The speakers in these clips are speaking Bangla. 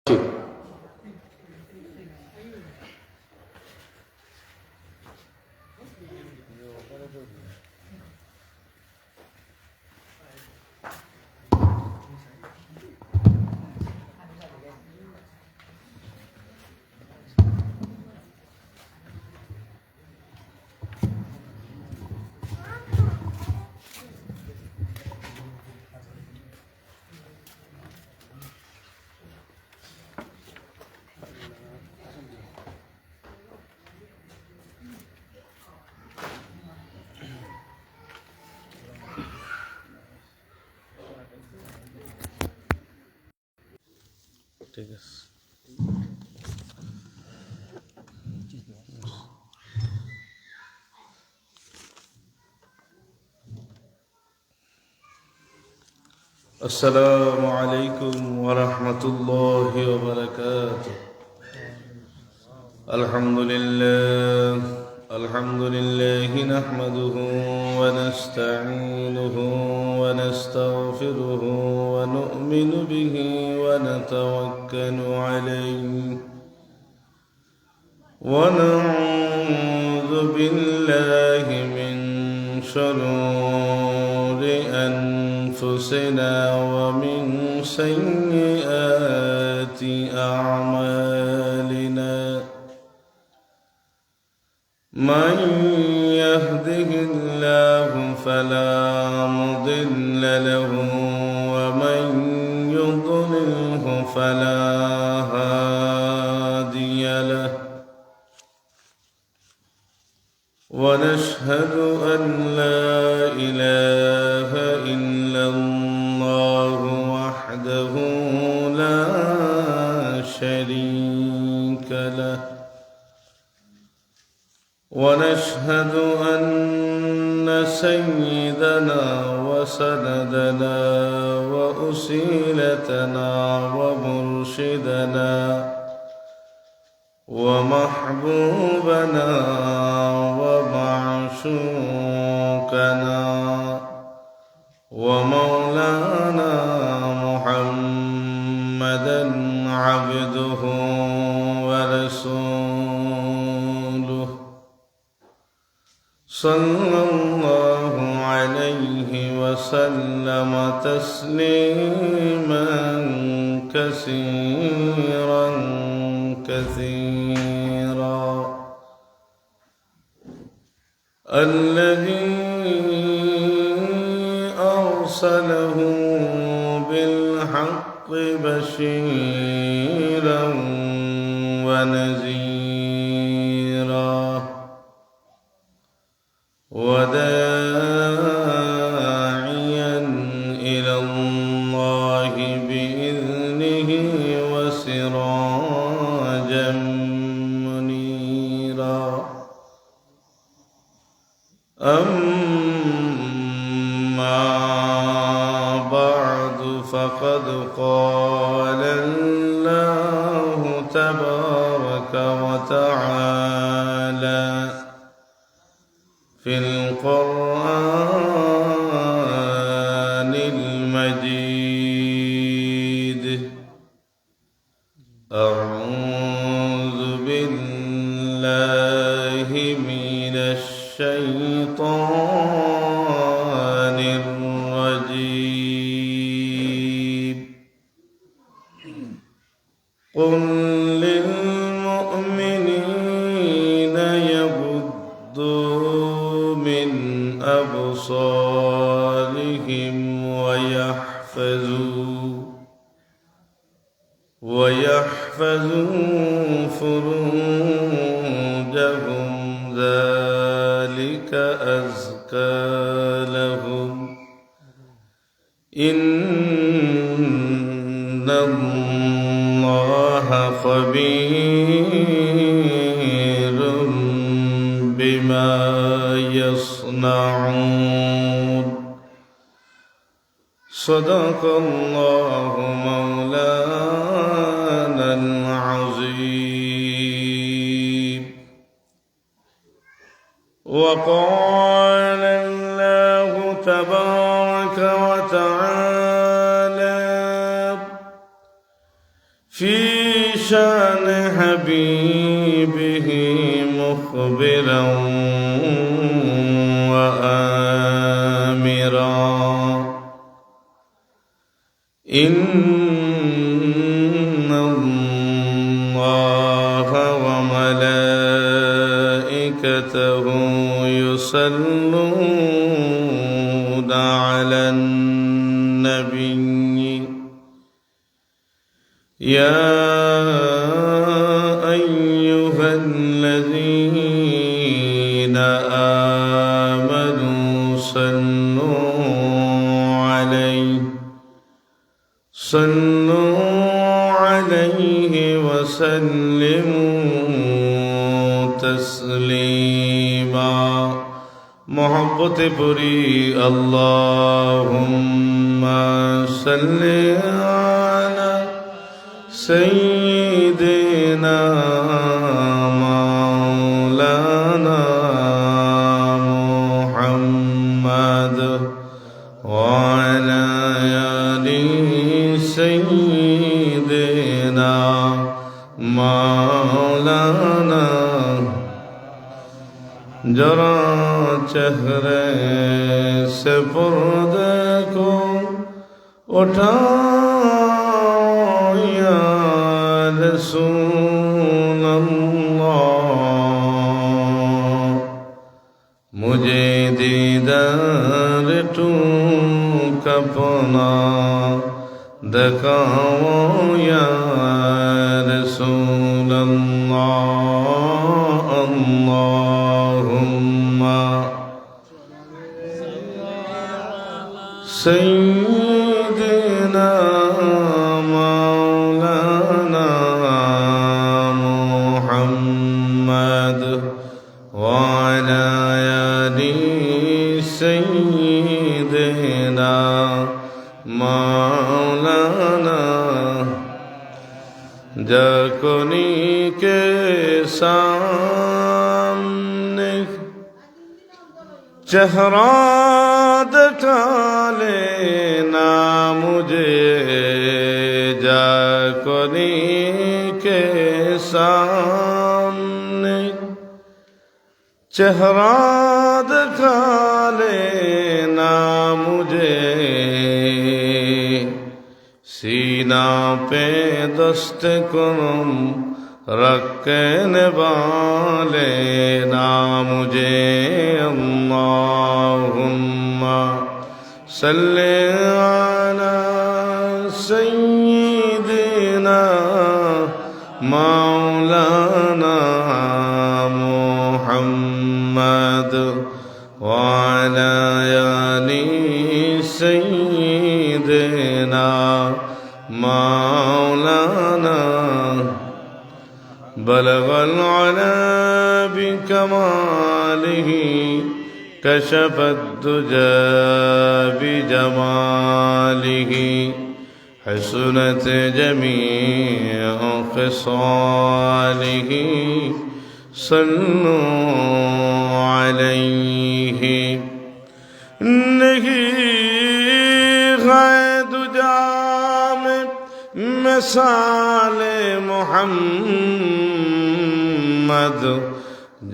ঠিক। আছে। السلام عليكم ورحمة الله وبركاته. الحمد لله نحمده ونستعينه ونستغفره ونؤمن به ونتوكل عليه ونعوذ بالله من شرور أنفسنا ومن سيئات أعمالنا. من يهده الله فلا مضل له ومن يضلله فلا هادي له. ونشهد أن لا إله إلا الله وحده لا شريك له. ونشهد أن سيدنا وسندنا وأسيلتنا ومرشدنا ومحبوبنا ومعشوقنا ومولانا محمدا عبده ورسوله صلى الله عليه وسلم تسليما كثيرا كثيرا. الذي أرسله بالحق بشيرا ونذيرا وداعيا إلى الله بإذنه وسراجا منيرا. أما بعد فقد قال الله تبارك وتعالى في القرآن المجيد: أعوذ بالله من الشيطان الرجيم. قل للمؤمنين يغضوا من أبصارهم ويحفظوا فروجهم ذلك أزكى لهم إن الله خبير بما يصنعون. صدق الله مولانا العظيم. وقال الله تبارك وتعالى في شان حبيبه مخبرا وآمرا إن الله وملائكته يصلون على النبي يا أيها الذين آمنوا صلوا عليه وسلموا تسليما محبت پوری اللهم صل على سيدنا مولانا محمد وعلى آل سيدنا مولانا जरा चेहरे से पर्दे को उठाओ या रसूल अल्लाह मुझे दीदार तू कपना दिखाओ या रसूल अल्लाह अल्लाहुम्मा सय्यिदना मौलाना मुहम्मद वअला आलि सय्यिदना मौलाना जकुनी के सामने चेहरा दिखा लेना मुझे जकुनी के सामने चेहरा दिखा लेना मुझे सीना पे दस्त करम रखने वाले ना मुझे अल्लाहुम्मा सल्ले अला सय्यिदिना मौलाना मुहम्मद वअला आलि सय्यिदिना मौलाना बलगल अला बिकमालिह कशफत दुजा बिजमालिह हसनत जमीअ ख़िसालिह सल्लु अलैहि नहीं है दुजा में मिसाले मोहम्मद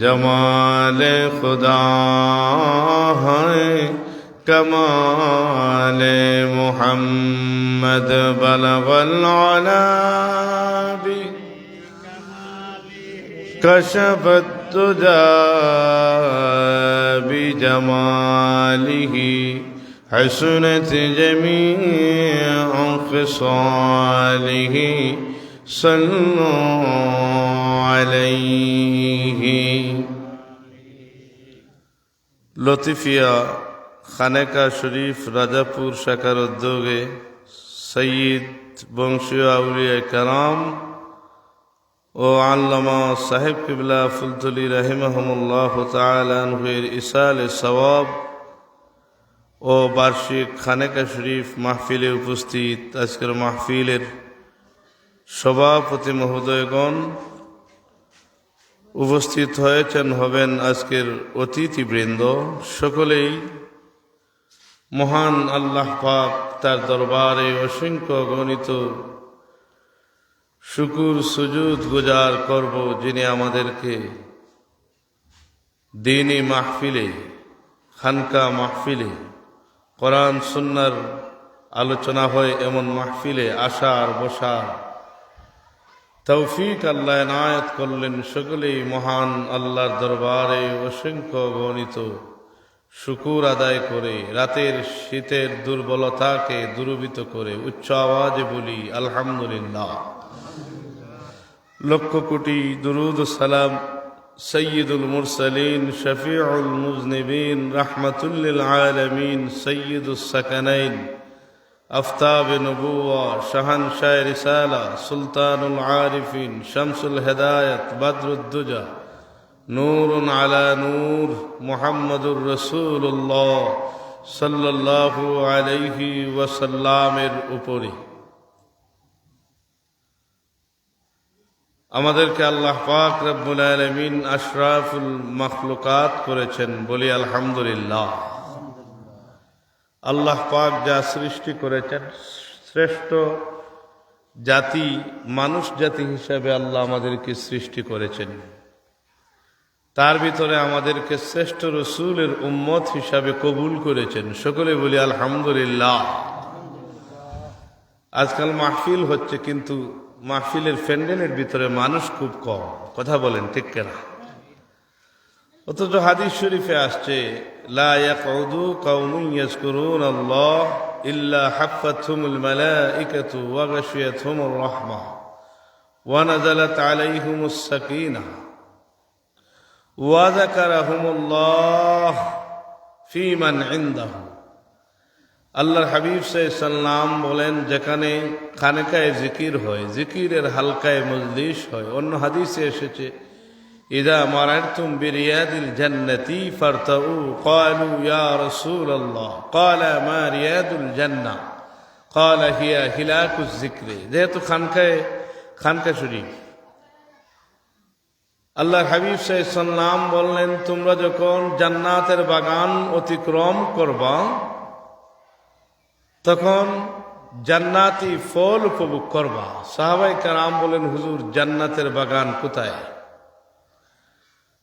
जमाले खुदा है कमाले मोहम्मद बलगल अला बि कशफत दुजा बिजमालिह हसनत जमीअ ख़िसालिह सल्लु अलैहि लतीफिया खानेका शरीफ राजापुर शाखार उद्योगे सय्यद बंशीय आउलिया कराम ও আল্লামা সাহেব কিবলা ফুলতলি রাহিমাহুমুল্লাহ তাআলা আনহুর ইসালে সওয়াব ও বার্ষিক খানেকা শরীফ মাহফিলে উপস্থিত আজকের মাহফিলের সভাপতি মহোদয়গণ উপস্থিত হয়েছেন হবেন আজকের অতিথিবৃন্দ সকলেই মহান আল্লাহ পাক তার দরবারে অসংখ্য গণিত শুকুর সুজুদ গুজার করব যিনি আমাদেরকে দ্বীনি মাহফিলে, খানকা মাহফিলে, কোরআন সুন্নাহর আলোচনা হয় এমন মাহফিলে আসার বসার তৌফিক আল্লাহ এনায়েত করলেন। সকলেই মহান আল্লাহর দরবারে অসংখ্য গণিত শুকুর আদায় করে রাতের শীতের দুর্বলতাকে দূরীভূত করে উচ্চ আওয়াজে বলি আলহামদুলিল্লাহ। লক্ষ কোটি দুরুদ সালাম সৈয়দুল মুরসালিন শফিউল মুজনিবিন রাহমাতুল লিল আলামিন সৈয়দুস সাকানাইন আফতাব নবুয়া শাহানশাহ রিসালা সুলতানুল আরিফিন শামসুল হেদায়েত বদরুদ্দুজা নূরুন আলা নূর মুহাম্মদুর রাসূলুল্লাহ সাল্লাল্লাহু আলাইহি ওয়াসাল্লামের উপরে আমাদেরকে আল্লাহ পাক রব্বুল আলামিন আশরাফুল মাখলুকাত করেছেন, বলি আলহামদুলিল্লাহ। আল্লাহ পাক যা সৃষ্টি করেছেন শ্রেষ্ঠ জাতি মানুষ জাতি হিসাবে আল্লাহ আমাদেরকে সৃষ্টি করেছেন। তার ভিতরে আমাদেরকে শ্রেষ্ঠ রসুলের উম্মত হিসাবে কবুল করেছেন, সকলে বলি আলহামদুলিল্লাহ। আজকাল মাহফিল হচ্ছে কিন্তু মাহফিলের প্যান্ডেলের ভিতরে মানুষ খুব কম, কথা বলেন ঠিক কেনা? অথচ হাদিস শরীফে আসছে লা ইয়াকউদু কওমুন ইয়াযকুরুনাল্লাহ ইল্লা হাফফাতহুমুল মালাইকাতু ওয়া গাশিয়াতহুমুর রাহমাহ ওয়া নাযালাত আলাইহিমুস সাকিনাহ ওয়া যাকারাহুমুল্লাহ ফী মান ইনদাহু। আল্লাহর হাবিব সাল্লাম বলেন, যেখানে খানেকায় জিকির হয়, জিকিরের হালকায় মজলিস হয়। অন্য হাদিসে এসেছে ইযা মারারতুম বিরিয়াদিল জান্নাতি ফারতাউ ক্বালু ইয়া রাসূলুল্লাহ ক্বালা মা রিয়াদুল জান্নাহ ক্বালা হিয়া হিলাকুজ যিকরি। যেহেতু খানকা শরীফ, আল্লাহর হাবিব সাল্লাম বললেন, তোমরা যখন জান্নাতের বাগান অতিক্রম করবা তখন জান্নাতি ফল উপভোগ করবা। সাহাবায়ে কেরাম বলেন, হুজুর জান্নাতের বাগান কোথায়?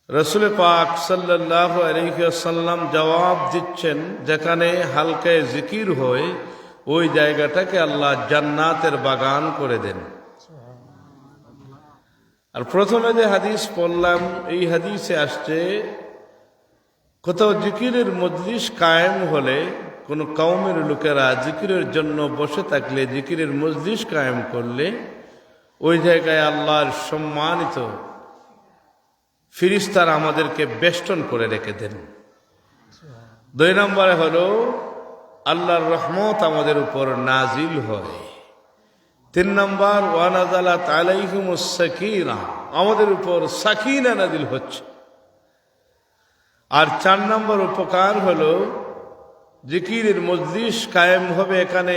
রাসূল পাক সাল্লাল্লাহু আলাইহি ওয়াসাল্লাম জবাব দিচ্ছেন, যেখানে হালকায় জিকির হয় ওই জায়গাটাকে আল্লাহ জান্নাতের বাগান করে দেন। আর প্রথমে যে হাদিস পড়লাম এই হাদিসে আসছে, কোথাও জিকিরের মজলিস কায়েম হলে, কোন কওমের লোকেরা জিকিরের জন্য বসে থাকলে, জিকিরের মজলিস কায়েম করলে ওই জায়গায় আল্লাহর সম্মানিত ফিরিস্তারা আমাদেরকে বেষ্টন করে রেখে দেন। 2 নম্বরে হলো আল্লাহর রহমত আমাদের উপর নাজিল হয়। 3 নম্বর ওয়া নাযালাত আলাইহিমুস সাকিনাহ, আমাদের উপর সাকিনা নাজিল হচ্ছে। আর 4 নম্বর উপকার হলো জিকিরের মজলিস কায়েম হবে, এখানে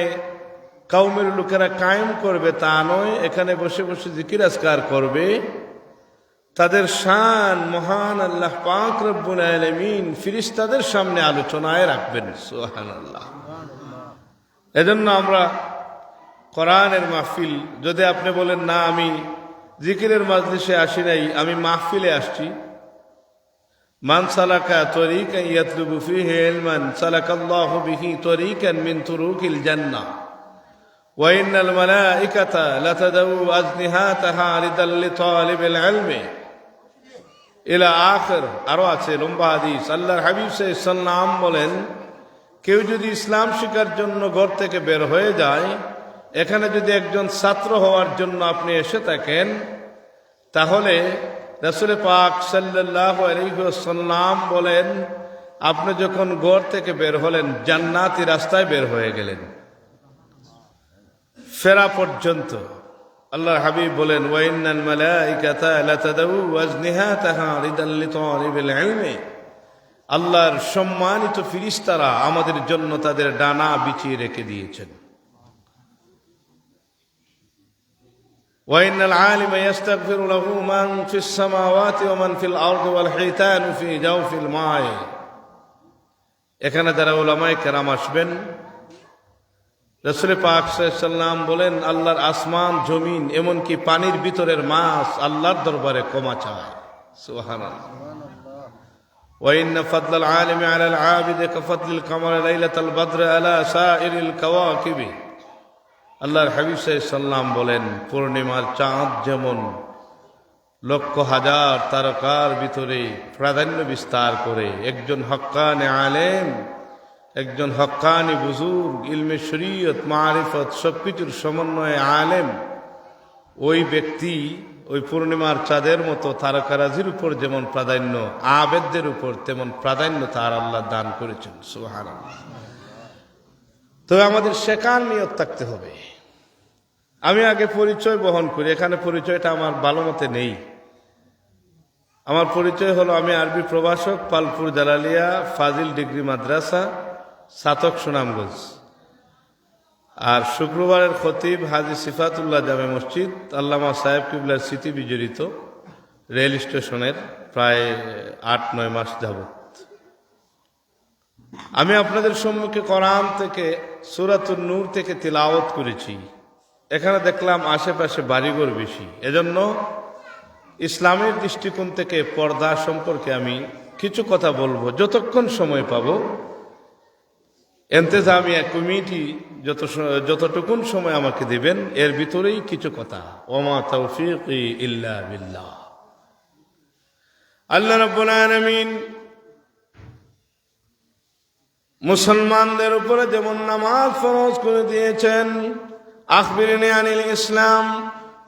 কওমের লোকেরা কায়েম করবে তা নয়, এখানে বসে বসে জিকির আজকার করবে। তাদের শান মহান আল্লাহ পাক রব্বুল আলামিন ফেরেশতাদের সামনে আলোচনায় রাখবেন। সুবহানাল্লাহ। এজন্য আমরা কোরআনের মাহফিল, যদি আপনি বলেন না আমি জিকিরের মজলিসে আসি নাই, আমি মাহফিলে আসছি, মান সালাকা তরিকান ইয়াতলুবু ফীহি ইলমান সালাকাল্লাহু বিহি তরিকান মিন তুরুকিল জান্নাহ ওয়া ইন্নাল মালাইকাতা লাতাদউ আজনিহাতাহা লিদাল লিতালিবিল ইলমি ইলা আখির। আরো আছে লম্বা হাদিস। আল্লাহর হাবিব সাল্লাল্লাহু বলেন, কেউ যদি ইসলাম শিখার জন্য ঘর থেকে বের হয়ে যায়, এখানে যদি একজন ছাত্র হওয়ার জন্য আপনি এসে থাকেন, তাহলে রাসূল পাক সাল্লাল্লাহু আলাইহি ওয়াসাল্লাম বলেন, আপনি যখন ঘর থেকে বের হলেন জান্নাতি রাস্তায় বের হয়ে গেলেন। ফেরা পর্যন্ত আল্লাহর হাবিব বলেন, ওয়া ইন্নাল মালাইকাতা লাতাদউ আজনিহাতাহা লিদাল লিতালিবিল ইলমি। আল্লাহর সম্মানিত ফেরেশতারা আমাদের জন্য তাদের ডানা বিছিয়ে রেখে দিয়েছেন। وإن العالم يستغفر له من في السماوات ومن في الأرض والحيتان في جوف الماء। এখানে যারা উলামায়ে কেরাম আসবেন রাসূল পাক সাল্লাল্লাহু আলাইহি সাল্লাম বলেন, আল্লাহর আসমান জমিন এমনকি পানির ভিতরের মাছ আল্লাহর দরবারে ক্ষমা চায়। সুবহানাল্লাহ। ওয়া ইন্না ফাদলাল আলিমি আলাল আবিদি কাফাদলিল কামারি লাইলাতাল বদরি আলা সাইরিল কাওয়াকিবি। আল্লাহর হাবিব সাল্লাল্লাহু আলাইহি সাল্লাম বলেন, পূর্ণিমার চাঁদ যেমন লক্ষ হাজার তারকার ভিতরে প্রাধান্য বিস্তার করে, একজন হক্কানি আলেম, একজন হক্কানি বুজুর্গ, ইলমে শরীয়ত মারিফত সবকিছুর সমন্বয়ে আলেম, ওই ব্যক্তি ওই পূর্ণিমার চাঁদের মতো তারকারাজির উপর যেমন প্রাধান্য, আবেদদের উপর তেমন প্রাধান্য তার আল্লাহ দান করেছেন। সুবহানাল্লাহ। তবে আমাদের শেখার নিয়ত থাকতে হবে। আমি আগে পরিচয় বহন করি, এখানে পরিচয়টা আমার ভালো মতে নেই। আমার পরিচয় হলো, আমি আরবি প্রভাষক, পালপুর জালালিয়া ফাজিল ডিগ্রি মাদ্রাসা, সাতক সুনামগঞ্জ। আর শুক্রবারের খতিব হাজী সিফাতুল্লাহ জামে মসজিদ, আল্লামা সাহেব কিবলার স্মৃতি বিজড়িত রেল স্টেশনের, প্রায় ৮-৯ মাস যাবত। আমি আপনাদের সম্মুখে কোরআন থেকে সূরাতুন নূর থেকে তিলাওয়াত করেছি। এখানে দেখলাম আশেপাশে বাড়িঘর বেশি, এজন্য ইসলামের দৃষ্টিকোণ থেকে পর্দা সম্পর্কে আমি কিছু কথা বলবো, যতক্ষণ সময় পাবো। এন্তেজামিয়া কমিটি যতটুকুন সময় আমাকে দিবেন, এর ভিতরেই কিছু কথা। ওমা তাওফীকি ইল্লা বিল্লাহ। আল্লাহ রাব্বুল আলামিন মুসলমানদের উপরে যেমন নামাজ ফরজ করে দিয়েছেন, আখবিরনি আনিল ইসলাম,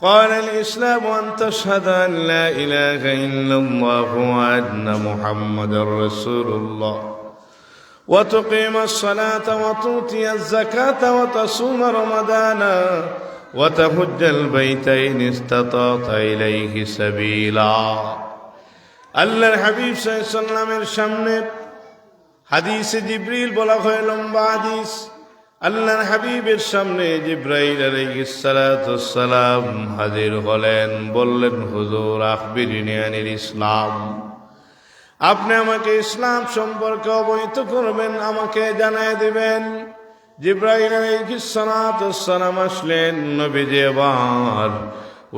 قال الإسلام أن تشهد أن لا إله إلا الله وأن محمدا رسول الله وتقيم الصلاة وتؤتي الزكاة وتصوم رمضان وتحج البيت إن استطعت إليه سبيلا. আল্লাহর হাবিব সাল্লাল্লাহু আলাইহি সাল্লামের সামনে হাদিসে জিবরিল বলা হয়, লম্বা হাদিস। আল্লাহর হাবিবের সামনে জিবরাইল আলাইহিস সালাতু ওয়াস সালাম হাজির হলেন, বললেন, হুজুর আখবিরনি আনিল ইসলাম, আপনি আমাকে ইসলাম সম্পর্কে অবহিত করবেন, আমাকে জানায় দিবেন। জিবরাইল আলাইহিস সালাতু ওয়াস সালাম আসলেন, নবীজি এবার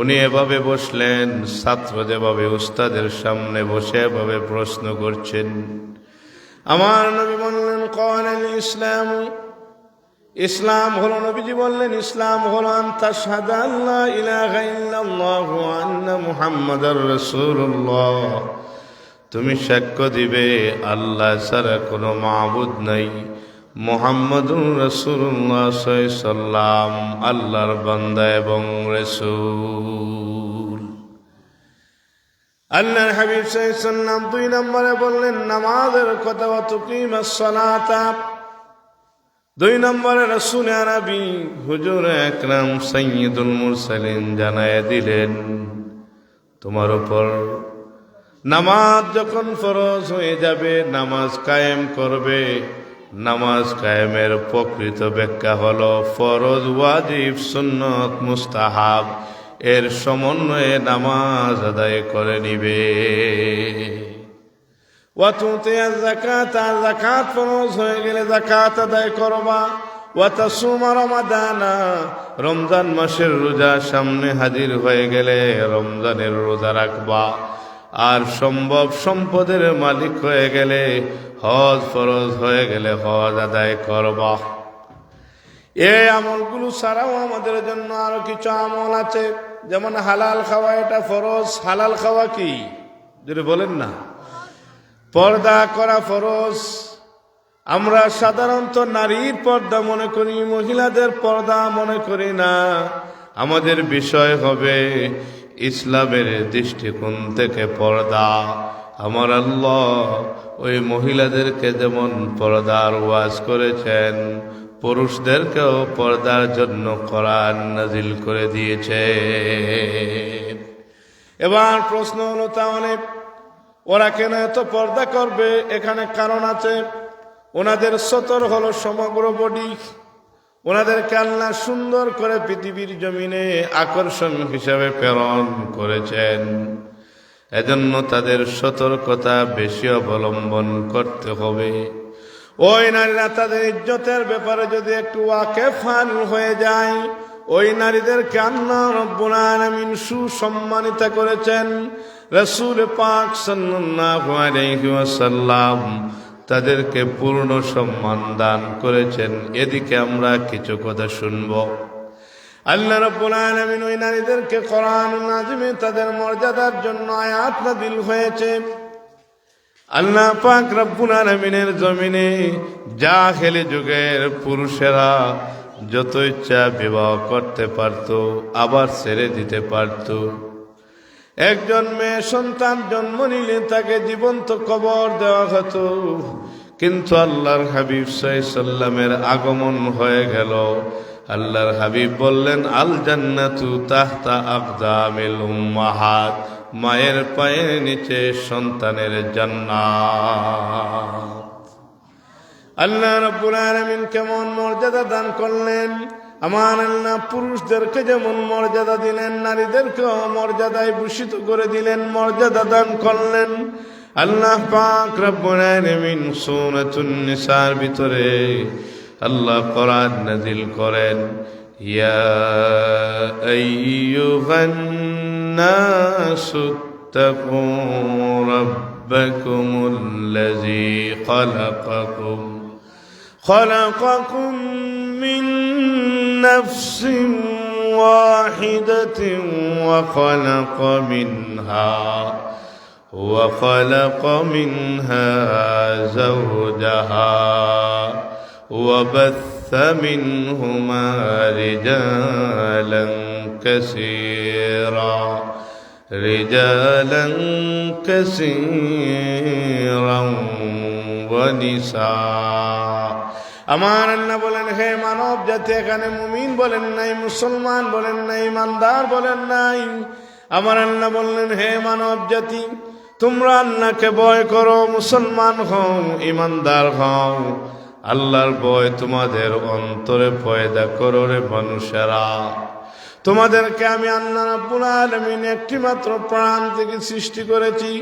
উনি এভাবে বসলেন, ছাত্র যেভাবে উস্তাদের সামনে বসে এভাবে প্রশ্ন করছেন। আমার নবী বললেন, ক্বালাল ইসলাম, ইসলাম হলো, নবীজি বললেন, ইসলাম হলো আন তাশহাদা আল্লা ইলাহা ইল্লাল্লাহ ওয়া আন্না মুহাম্মাদার রাসূলুল্লাহ, তুমি সাক্ষ্য দিবে আল্লাহ ছাড়া কোনো মাবুদ নাই, মুহাম্মাদুর রাসূলুল্লাহ সাল্লাল্লাহু আলাইহি সাল্লাম আল্লাহর বান্দা এবং রাসূল। আল্লাহর হাবিব সাল্লাল্লাহু আলাইহি সাল্লাম ২ নম্বরে বললেন নামাজের কথা, ওয়া তুকিমাস সালাতা। ২ নম্বরে রাসূল আরবি হুজুর আকরাম সাইয়্যিদুল মুরসালিন জানায় দিলেন, তোমার উপর নামাজ যখন ফরজ হয়ে যাবে, নামাজ কায়েম করবে। নামাজ কায়েমের প্রকৃত ব্যাখ্যা হলো ফরজ, ওয়াজিব, সুন্নত, মুস্তাহাব এর সমন্বয়ে নামাজ আদায় করে নিবে। ওয়াতুতিয়া যাকাত, যাকাত ফরজ হয়ে গেলে যাকাত আদায় করবা। ওয়াতাসুমা রমাদানা, রমজান মাসের রোজা সামনে হাজির হয়ে গেলে রমজানের রোজা রাখবা। আর সম্ভব সম্পদের মালিক হয়ে গেলে, হজ ফরজ হয়ে গেলে হজ আদায় করবা। এই আমলগুলো ছাড়াও আমাদের জন্য আরো কিছু আমল আছে, যেমন হালাল খাওয়া, এটা ফরজ। হালাল খাওয়া কি যদি বলেন না? পর্দা করা ফরজ। আমরা সাধারণত নারীর পর্দা মনে করি, মহিলাদের পর্দা মনে করি না। আমাদের বিষয় হবে ইসলামের দৃষ্টিকোণ থেকে পর্দা। আমার আল্লাহ ওই মহিলাদেরকে যেমন পর্দার ওয়াজ করেছেন, পুরুষদেরকেও পর্দার জন্য কোরআন নাজিল করে দিয়েছে। এবার প্রশ্ন হলো, তাহলে ওরা কেন এত পর্দা করবে? এখানে কারণ আছে। ওনাদের সতর হলো সমগ্র বডি। ওনাদেরকে আল্লাহ সুন্দর করে পৃথিবীর জমিনে আকর্ষণ হিসাবে প্রেরণ করেছেন। এজন্য তাদের সতর্কতা বেশি অবলম্বন করতে হবে। ওই নারীরা তাদের ইজ্জতের ব্যাপারে যদি একটু ওয়াকিফান হয়ে যায়, ওই নারীদেরকে আল্লাহ রাব্বুল আলামিন সুসম্মানিত করেছেন। রাসূল পাক সাল্লাল্লাহু আলাইহি ওয়াসাল্লাম তাদেরকে পূর্ণ সম্মান দান করেছেন। এদিকে আমরা কিছু কথা শুনব। আল্লাহ রাব্বুল আলামিন ওই নারীদেরকে কোরআনুল নাজিমে তাদের মর্যাদার জন্য আয়াত নাযিল হয়েছে। আল্লাহ পাক রব্বুল আলামিনের জমিনে জাহেলি যুগের পুরুষেরা যত ইচ্ছা বিবাহ করতে পারত, আবার ছেড়ে দিতে পারত। একজন মেয়ে সন্তান জন্ম নিলে তাকে জীবন্ত কবর দেওয়া হতো। কিন্তু আল্লাহর হাবিব সাল্লাল্লাহু আলাইহি সাল্লামের আগমন হয়ে গেল। আল্লাহর হাবিব বললেন, আল জান্নাতু তাহতা আকদামিল উম্মাহাত, মায়ের পায়ের নিচে সন্তানের জান্নাত। আল্লাহ রাব্বুল আলামিন কেমন মর্যাদা দান করলেন! আমার আল্লাহ পুরুষদেরকে যেমন মর্যাদা দিলেন, নারীদেরকেও মর্যাদায় ভূষিত করে দিলেন, মর্যাদা দান করলেন। আল্লাহ পাক রব্বুল আলামিন সূরাতুন নিসার ভিতরে আল্লাহ কোরআন নাযিল করেন, ইয়া আইয়ুহান নাসু তাকু রাব্বাকুমুল্লাযী খালাকাকুম মিন নাফসিন ওয়াহিদাতিন ওয়া খালাকা মিনহা যাওজাহা وبث منهما رجالا كثيرا ونساء। আমার আল্লাহ বলেন, হে মানব জাতি, এখানে মুমিন বলেন নাই, মুসলমান বলেন নাই, ইমানদার বলেন নাই। আমার আল্লাহ বললেন, হে মানব জাতি, তোমরা আল্লাহকে ভয় করো, মুসলমান হও, ইমানদার হও। আল্লাহর ভয় তোমাদের অন্তরে পয়দা করো রে মানুষেরা। তোমাদেরকে আমি আল্লাহ রাব্বুল আলামিন একটি মাত্র প্রাণ থেকে সৃষ্টি করেছি।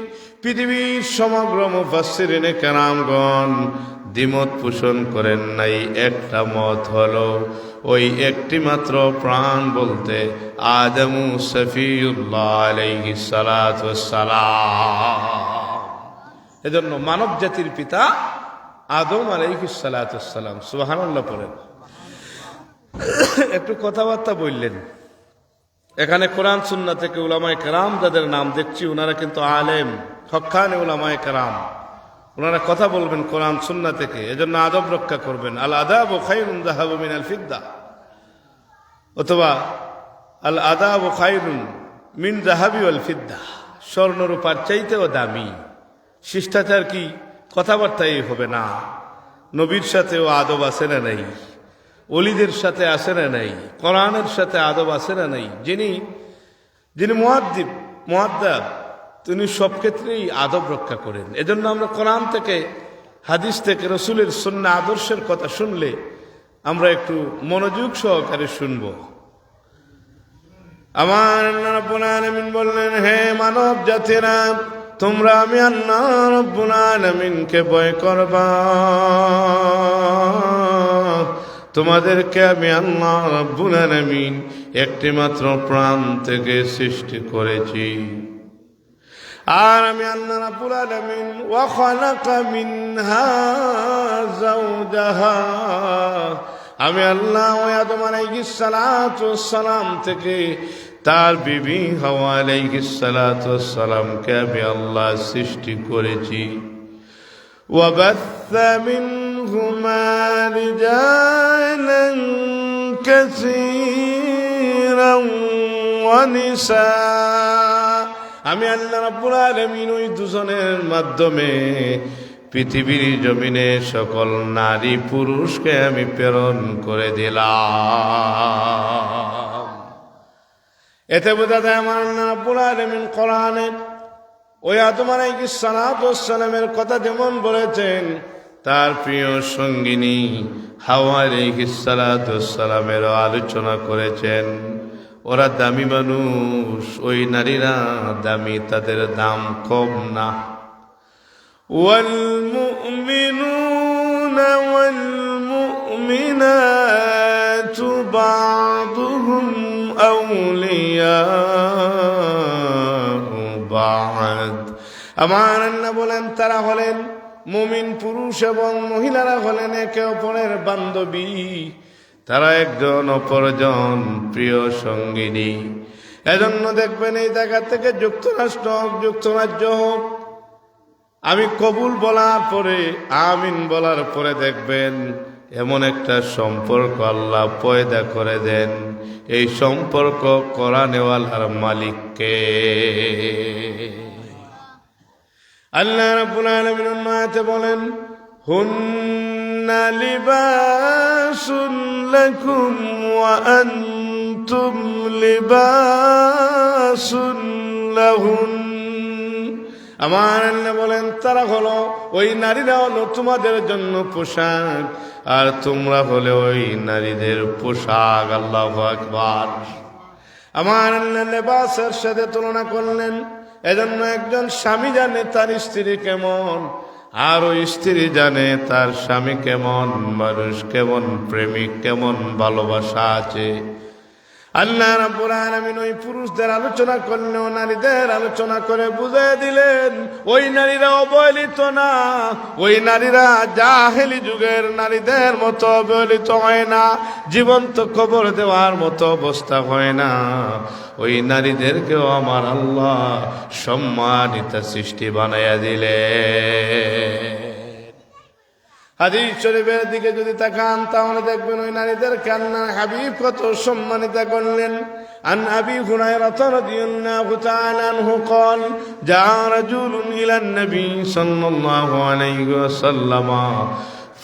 পৃথিবীর সমগ্র মুফাসসিরিনে কেরামগণ দ্বিমত পোষণ করেন নাই। একটা মত হলো, ওই একটি মাত্র প্রাণ বলতে আদমু সফিউল্লাহ আলাইহিস সালাতু ওয়াস সালাম। এজন্য মানব জাতির পিতা আদম আলাইহিস সালাতু ওয়াস সালাম। সুবহানাল্লাহ পড়েন। একটু কথাবার্তা বললেন। এখানে কোরআন সুন্নাহ থেকে উলামায়ে কেরাম যাদের নাম দেখছি, ওনারা কিন্তু আলেম, হক্কানি উলামায়ে কেরাম। ওনারা কথা বলবেন কোরআন সুন্নাহ থেকে, এজন্য আদব রক্ষা করবেন। আল আদাবু খায়রুন যাহাবু মিনাল ফিদ্দা, অথবা আল আদাবু খায়রুন মিন যাহাবি ওয়াল ফিদ্দা, স্বর্ণ রূপার চাইতেও দামি। শিষ্টাচার কি কথাবার্তাই হবে না? নবীর সাথেও আদব আছে না নাই? ওলিদের সাথে আছে না নাই? কোরআনের সাথে আদব আছে না নাই? যিনি মুআদ্দিব তিনি সব ক্ষেত্রেই আদব রক্ষা করেন। এজন্য আমরা কোরআন থেকে, হাদিস থেকে, রাসূলের সুন্নাহ আদর্শের কথা শুনলে আমরা একটু মনোযোগ সহকারে শুনব। আমার আল্লাহ রাব্বুল আলামিন বললেন, হে মানব জাতিরা, তোমরা আমি আল্লাহ রাব্বুল আলামিনকে ভয় করবা। তোমাদেরকে আমি আল্লাহ রাব্বুল আলামিন একটি মাত্র প্রাণ থেকে সৃষ্টি করেছি। আর আমি আল্লাহ রাব্বুল আলামিন ওয়া খালাকা মিনহা যাওজাহা, আমি আল্লাহ ওই আদম আলাইহিস সালাতু ওয়াস সালাম থেকে তার বিবি হাওয়া আলাইহিস সালাতু ওয়াস সালামকে আমি আল্লাহ সৃষ্টি করেছি। ওয়া বাথা মিনহুমা রিজালান কাসীরান ওয়া নিসা, আমি আল্লাহ রাব্বুল আলামিন ওই দুজনের মাধ্যমে পৃথিবীর জমিনে সকল নারী পুরুষকে আমি প্রেরণ করে দিলাম। এতে বোঝা যায় আমার আল্লাহ রাব্বুল আলামিন কোরআনে ওই আদম আলাইহিস সালাতু ওয়াস সালামের কথা যেমন বলেছেন, তার প্রিয় সঙ্গিনী হাওয়া আলাইহিস সালাতু ওয়াস সালামেরও আলোচনা করেছেন। ওরা দামি মানুষ, ওই নারীরা দামি, তাদের দাম কম না। والمؤمنون والمؤمنات بعضهم أولياء بعض আমার আল্লাহ বলেন তারা হলেন মুমিন পুরুষ এবং মহিলারা হলেন একে অপরের বান্ধবী, তারা একজন অপরজন প্রিয় সঙ্গিনী। এজন্য দেখবেন এই জায়গা থেকে যুক্তরাষ্ট্র হোক, যুক্তরাজ্য হোক, আমি কবুল বলার পরে আমিন বলার পরে দেখবেন এমন একটা সম্পর্ক আল্লাহ পয়দা করে দেন। এই সম্পর্ক করা নেওয়ালার মালিককে আল্লাহ রাব্বুল আলামিন আয়াতে বলেন, হুন্না লিবাসুন লাকুম ওয়া আনতুম লিবাসুন লাহুন। আমার আল্লাহ বলেন তারা হলো ওই নারীরা হলো তোমাদের জন্য পোশাক, আর তোমরা হলে ওই নারীদের পোশাক। আল্লাহু আকবার। আমার আল্লাহ লেবাসের সাথে তুলনা করলেন, এজন্য একজন স্বামী জানে তার স্ত্রী কেমন, আর ওই স্ত্রী জানে তার স্বামী কেমন, মানুষ কেমন, প্রেমিক কেমন, ভালোবাসা আছে। আল্লাহ রাব্বুল আলামিন ওই পুরুষদের আলোচনা করলেও নারীদের আলোচনা করে বুঝিয়ে দিলেন ওই নারীরা অবহেলিত না, ওই নারীরা জাহেলি যুগের নারীদের মতো অবহেলিত হয় না, জীবন্ত কবর দেওয়ার মতো অবস্থা হয় না। ওই নারীদেরকেও আমার আল্লাহ সম্মানিত সৃষ্টি বানাইয়া দিলেন। হাদিস শরীফের দিকে যদি তাকান তাহলে দেখবেন ওই নারীদের কান্না হাবিব কত সম্মানিত করলেন। আন আবি হুরায়রা রাদিয়াল্লাহু তাআলা আনহু قال جاء رجل إلى النبي صلى الله عليه وسلم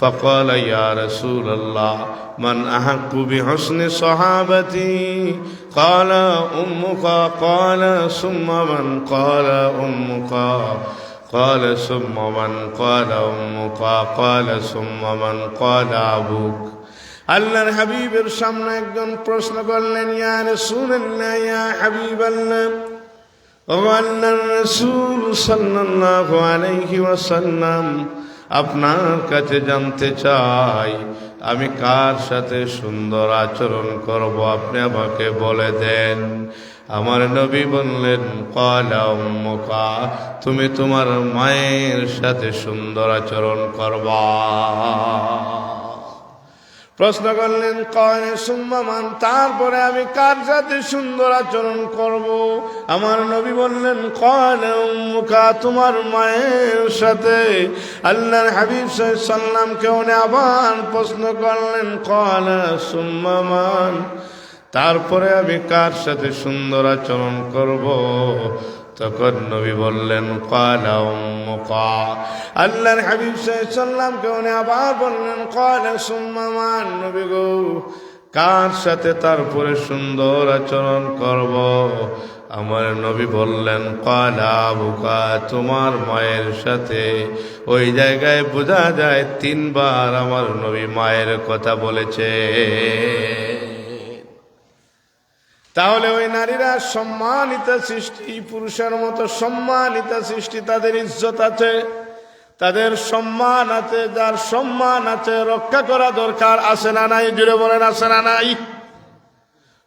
فقال يا رسول الله من أحق بحسن صحابتي قال أمك قال ثم من قال أمك قال ثم من قال أمك قال ثم من قال أبوك। আল্লাহর হাবিবের সামনে একজন প্রশ্ন করলেন, ইয়া রাসূলুল্লাহ, ইয়া হাবিবাল্লাহ, ও আল্লাহর রাসূল সাল্লাল্লাহু আলাইহি ওয়াসাল্লাম, আপনার কাছে জানতে চাই আমি কার সাথে সুন্দর আচরণ করব, আপনি আমাকে বলে দেন। আমার নবী বললেন, ক্বালা উম্মুকা, তুমি তোমার মায়ের সাথে সুন্দর আচরণ করবা। প্রশ্ন করলেন, ক্বালা সুম্মা মান, তারপরে আমি কার সাথে সুন্দর আচরণ করব? আমার নবী বললেন, ক্বালা উম্মুকা, তোমার মায়ের সাথে। আল্লাহর হাবিব সাল্লাল্লাহু আলাইহি ওয়াসাল্লামকে উনি আবার প্রশ্ন করলেন, ক্বালা সুম্মা মান, তারপরে আমি কার সাথে সুন্দর আচরণ করব? তখন নবী বললেন, ক্বালা উম্মুকা। আল্লাহর হাবিব সাল্লাল্লাহু আলাইহি ওয়াসাল্লামকে উনি আবার বললেন, ক্বালা সুম্মা মান, নবী গো কার সাথে তারপরে সুন্দর আচরণ করব? আমার নবী বললেন, ক্বালা আবুকা, তোমার মায়ের সাথে। ওই জায়গায় বোঝা যায় তিনবার আমার নবী মায়ের কথা বলেছে। তাহলে ওই নারীরা সম্মানিত সৃষ্টি, পুরুষের মতো সম্মানিত সৃষ্টি, তাদের ইজ্জত আছে, তাদের সম্মান আছে। যার সম্মান আছে রক্ষা করা দরকার, আছে না নাই? জুড়ে বলেন, আছে না নাই?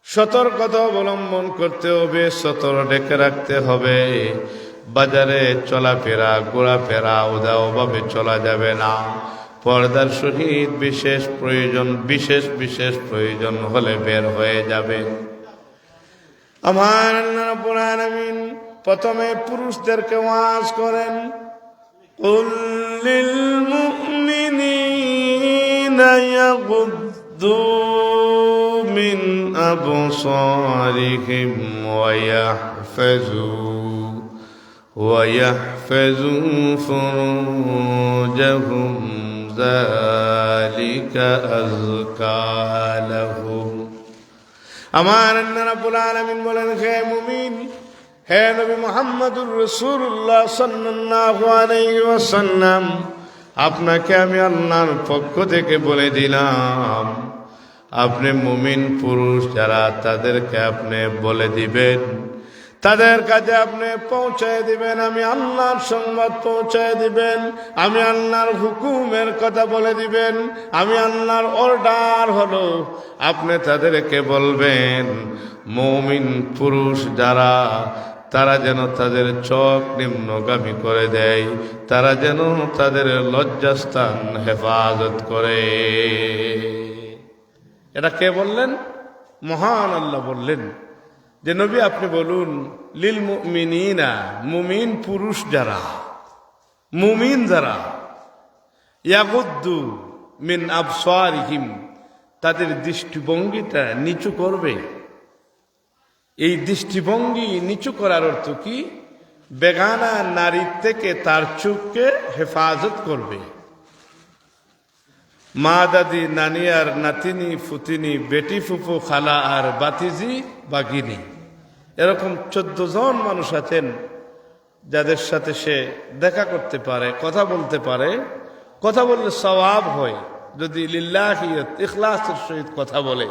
সতর্কতা অবলম্বন করতে হবে, সতর্ক ডেকে রাখতে হবে। বাজারে চলাফেরা, ঘোরাফেরা উদাওভাবে চলা যাবে না। পর্দার সহিত বিশেষ প্রয়োজন, বিশেষ বিশেষ প্রয়োজন হলে বের হয়ে যাবে। আমার আল্লাহ রাব্বুল আলামিন প্রথমে পুরুষদেরকে ওয়াজ করেন, কুল লিল মুমিনিনা ইয়াগুদ্দু মিন আবসারিহিম ওয়া ইয়াহফাজু ফুরুজাহুম যালিকা আযকা লাহুম। আমার আল্লাহ রাব্বুল আলামিন বলেন, হে মুমিন, হে নবী মুহাম্মদুর রাসূলুল্লাহ সাল্লাল্লাহু আলাইহি ওয়াসাল্লাম, আপনাকে আমি আল্লাহর পক্ষ থেকে বলে দিলাম, আপনি মুমিন পুরুষ যারা তাদেরকে আপনি বলে দিবেন তাদের কাছে আপনি পৌঁছায় দিবেন, আমি আল্লাহর সংবাদ পৌঁছায় দিবেন, আমি আল্লাহর হুকুমের কথা বলে দিবেন, আমি আল্লাহর অর্ডার হলো আপনি তাদেরকে বলবেন মুমিন পুরুষ যারা তারা যেন তাদের চোখ নিম্নগামী করে দেয়, তারা যেন তাদের লজ্জাস্থান হেফাজত করে। এটা কে বললেন? মহান আল্লাহ বললেন যে নবী আপনি বলুন লিল মুমিনিনা, মুমিন পুরুষ যারা, মুমিন যারা, ইয়াগুদ্দু মিন আবসারিহিম, তাদের দৃষ্টিভঙ্গিটা নিচু করবে। এই দৃষ্টিভঙ্গি নিচু করার অর্থ কি? বেগানা নারীর থেকে তার চোখকে হেফাজত করবে। মা দাদি নানি আর নাতিনি ফুতিনি বেটি ফুফু খালা আর বাতিজি বাগিনী, এরকম 14 জন মানুষ আছেন যাদের সাথে সে দেখা করতে পারে, কথা বলতে পারে। কথা বললে সওয়াব হয় যদি লিল্লাহিয়ত ইখলাসের সহিত কথা বলে।